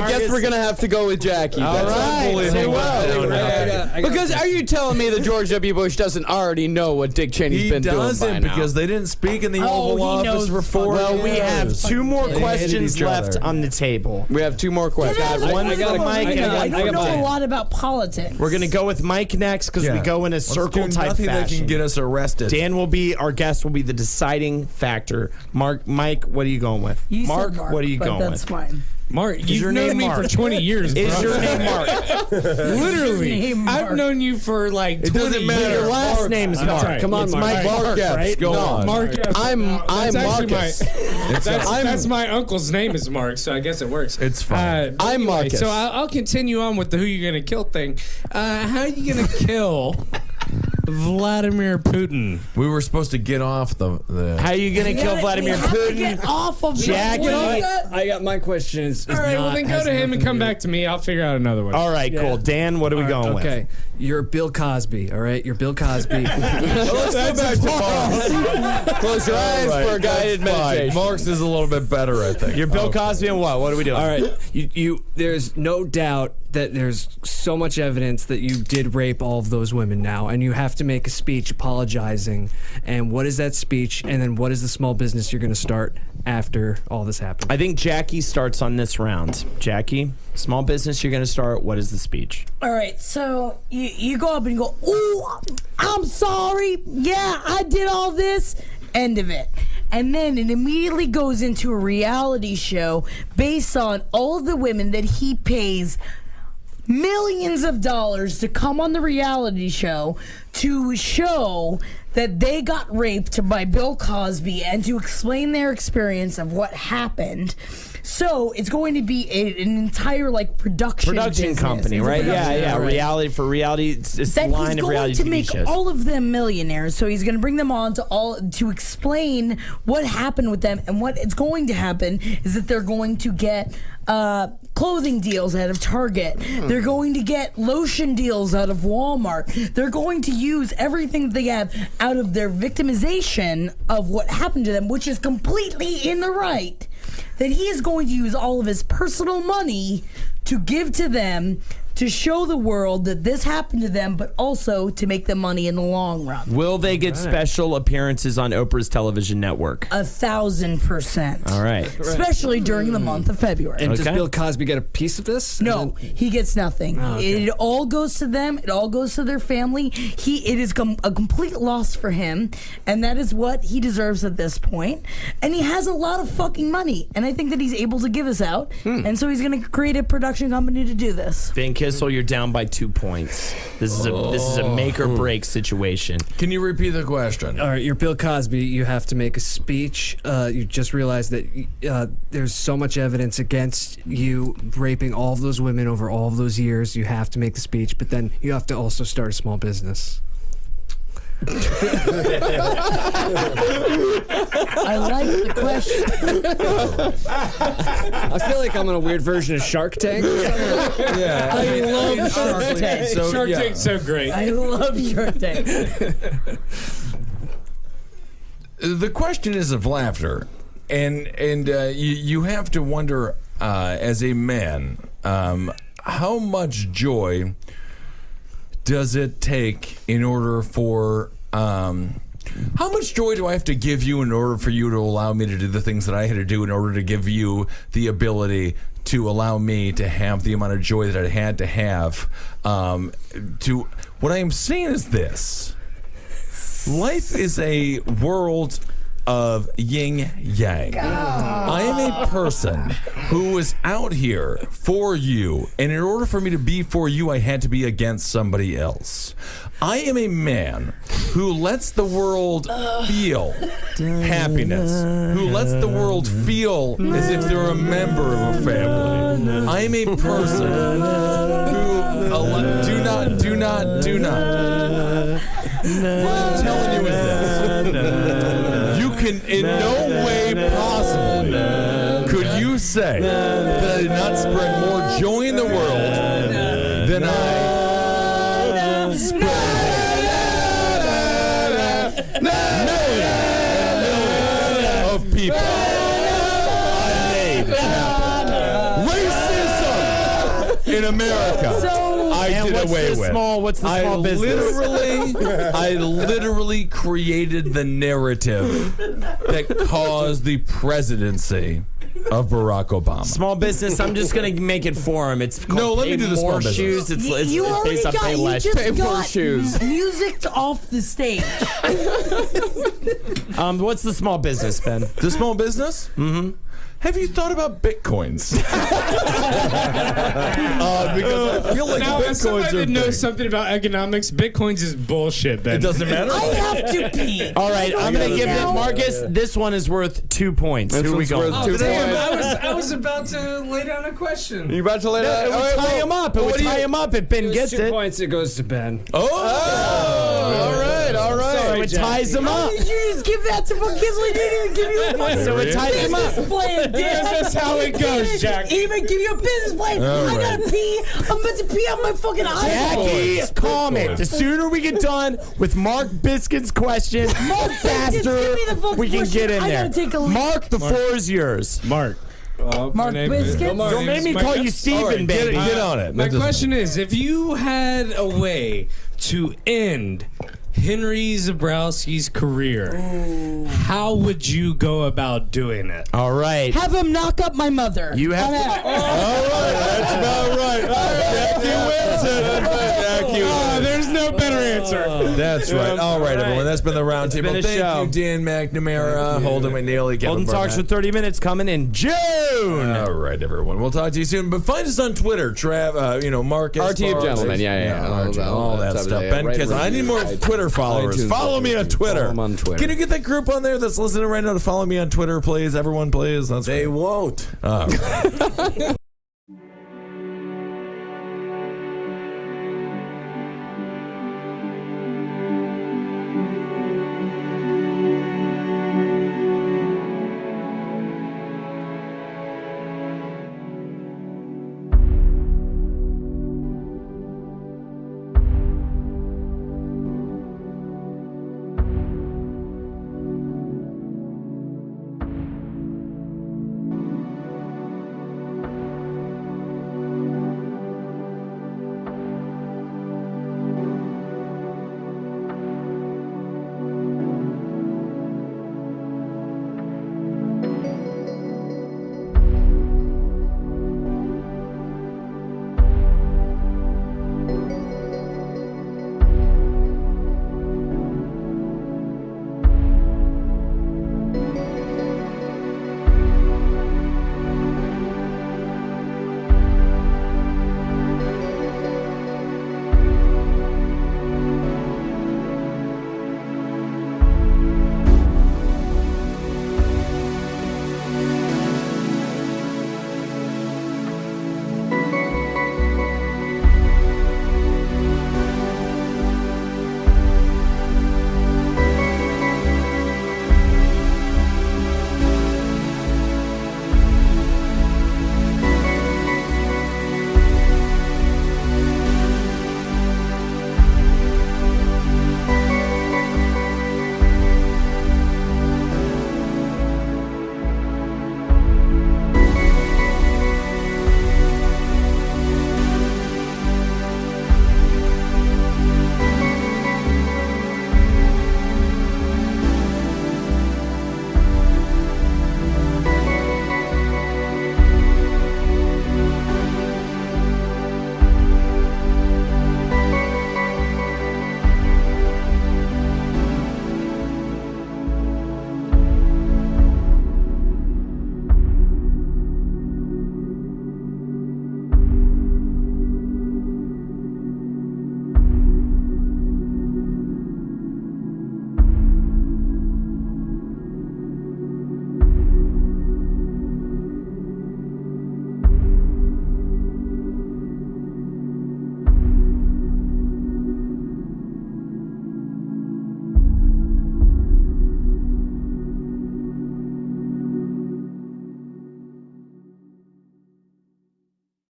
guess we're gonna have to go with Jackie. All right. Say well. Because are you telling me that George W. Bush doesn't already know what Dick Cheney's He been doing by doesn't now? because they didn't speak in the Oh, Oval he Office knows for 4 Well, years. we have 2 more They hated questions each left other. on the table. We have 2 more questions. got one I got for a- Mike I and got- I one don't for know Ben. a lot about politics. We're gonna go with Mike next because we go in a Let's circle do type nothing that fashion. can get us arrested. Dan will be our guest. Will be the deciding factor. Mike, what are you going with? You said Mark, Mark, what are you but going that's with? fine. Mark, your you've known name me Mark? for 20 years, bro. Is your name Mark? Literally. Name I've Mark. known you for like 20 doesn't matter. years. Your last Mark. name's That's Mark. right. Come on, it's Mark. Mike Mark, Mark, right? go on. Mark F. I'm That's actually Marcus. That's my uncle's name is Mark, so I guess it works. It's fine. But I'm anyway, Marcus. So I'll continue on with the who you're gonna kill thing. How are you gonna kill Vladimir Putin? We were supposed to get off the How are you gonna kill Vladimir We have to Putin? get off of Jackie. I got my question. Is All right, well then go to him and come back to me. I'll figure out another one. All right, cool. Dan, what are we going with? Okay, you're Bill Cosby. All right, you're Bill Cosby. Let's go back to Marx. Close your eyes for a guided meditation. Marx is a little bit better, I think. You're Bill Cosby and what? What are we doing? All right, you. There's no doubt that there's so much evidence that you did rape all of those women now, and you have to make a speech apologizing. And what is that speech? And then what is the small business you're going to start after all this happens? I think Jackie starts on this round. Jackie, small business you're going to start. What is the speech? All right, so you go up and you go, ooh, I'm sorry. Yeah, I did all this. End of it. And then it immediately goes into a reality show based on all of the women that he pays millions of dollars to come on the reality show to show that they got raped by Bill Cosby and to explain their experience of what happened. So it's going to be an entire like production business. company, It's a right? production Yeah. company. Reality. It's That line he's of going reality to TV make shows. all of them millionaires. So he's going to bring them on to explain what happened with them, and what is going to happen is that they're going to get clothing deals out of Target. They're going to get lotion deals out of Walmart. They're going to use everything that they have out of their victimization of what happened to them, which is completely in the right. That he is going to use all of his personal money to give to them to show the world that this happened to them, but also to make them money in the long run. Will they get special appearances on Oprah's television network? 1,000%. All right. Especially during the month of February. And does Okay. Bill Cosby get a piece of this? No, he gets nothing. It all goes to them. It all goes to their family. It is a complete loss for him, and that is what he deserves at this point. And he has a lot of fucking money, and I think that he's able to give us out. And so he's going to create a production company to do this. Ben Kissel, you're down by 2 points. This is a make or break situation. Can you repeat the question? All right, you're Bill Cosby. You have to make a speech. You just realized that there's so much evidence against you raping all of those women over all of those years. You have to make the speech, but then you have to also start a small business. I like the question. I feel like I'm in a weird version of Shark Tank. Yeah. I love Shark Tank. So, Shark yeah. Tank's so great. I love Shark Tank. The question is of laughter, and you have to wonder as a man, how much joy does it take in order for how much joy do I have to give you in order for you to allow me to do the things that I had to do in order to give you the ability to allow me to have the amount of joy that I had to have? What I am saying is this: life is a world of yin yang. I am a person who is out here for you, and in order for me to be for you, I had to be against somebody else. I am a man who lets the world feel happiness, who lets the world feel as if they're a member of a family. I am a person who do not. What I'm telling you is this: you can in no way possibly could you say that I did not spread more joy in the world than I spread millions of people. Unnamed chapter. Racism in America. So, I did away with. What's the small business? I literally created the narrative that caused the presidency of Barack Obama. Small business. I'm just gonna make it for him. It's called No, let me do the small more business. shoes. It's you already based on got, pay you less. just Pay more got shoes. music off the stage. What's the small business, Ben? The small business? Mm-hmm. Have you thought about bitcoins? Because I feel like Now, as bitcoins somebody are that knows big. something about economics, bitcoins is bullshit, Ben. It doesn't matter. I have to pee. All right, I'm gonna give it Now- Marcus. This one is worth 2 points. Who are we one's going? worth 2 points. I was about to lay down a question. You about to lay down? It would tie him up. It would tie him up if Ben gets 2 it. points. It goes to Ben. Oh, all right, all right. So it ties him How up. did you just give that to fucking Kisley? He didn't even give you a fucking So it ties him up. business plan, Dan. That's how it goes, Jack. He didn't even give you a business plan. All I right. gotta pee. I'm about to pee out my fucking eyes. Jackie, calm it. The sooner we get done with Mark Biscuit's question, the faster give me the fucking we can question. get in I there. gotta take a leak. Mark, the floor is yours. Mark. Mark Biscuit? Don't make me call you Steven, All right, baby. get on it. My That doesn't- question is, if you had a way to end Henry Zebrowski's career, how would you go about doing it? All right. Have him knock up my mother. You have to. All right, that's about right. Jackie wins it. Jackie wins. There's no better answer. That's right. All right, everyone. That's been the roundtable. been a Thank show. you, Dan McNamara, Holden McNeely, Kevin Holden Talks for Barnett. 30 minutes coming in June. All right, everyone. We'll talk to you soon. But find us on Twitter, Marcus. RT of Gentlemen. Yeah. All that stuff. Ben Kissel. I need more Twitter followers. iTunes, Follow me on Twitter. Follow him on Twitter. Can you get that group on there that's listening right now to follow me on Twitter, please? Everyone, please. That's They right. won't. All right.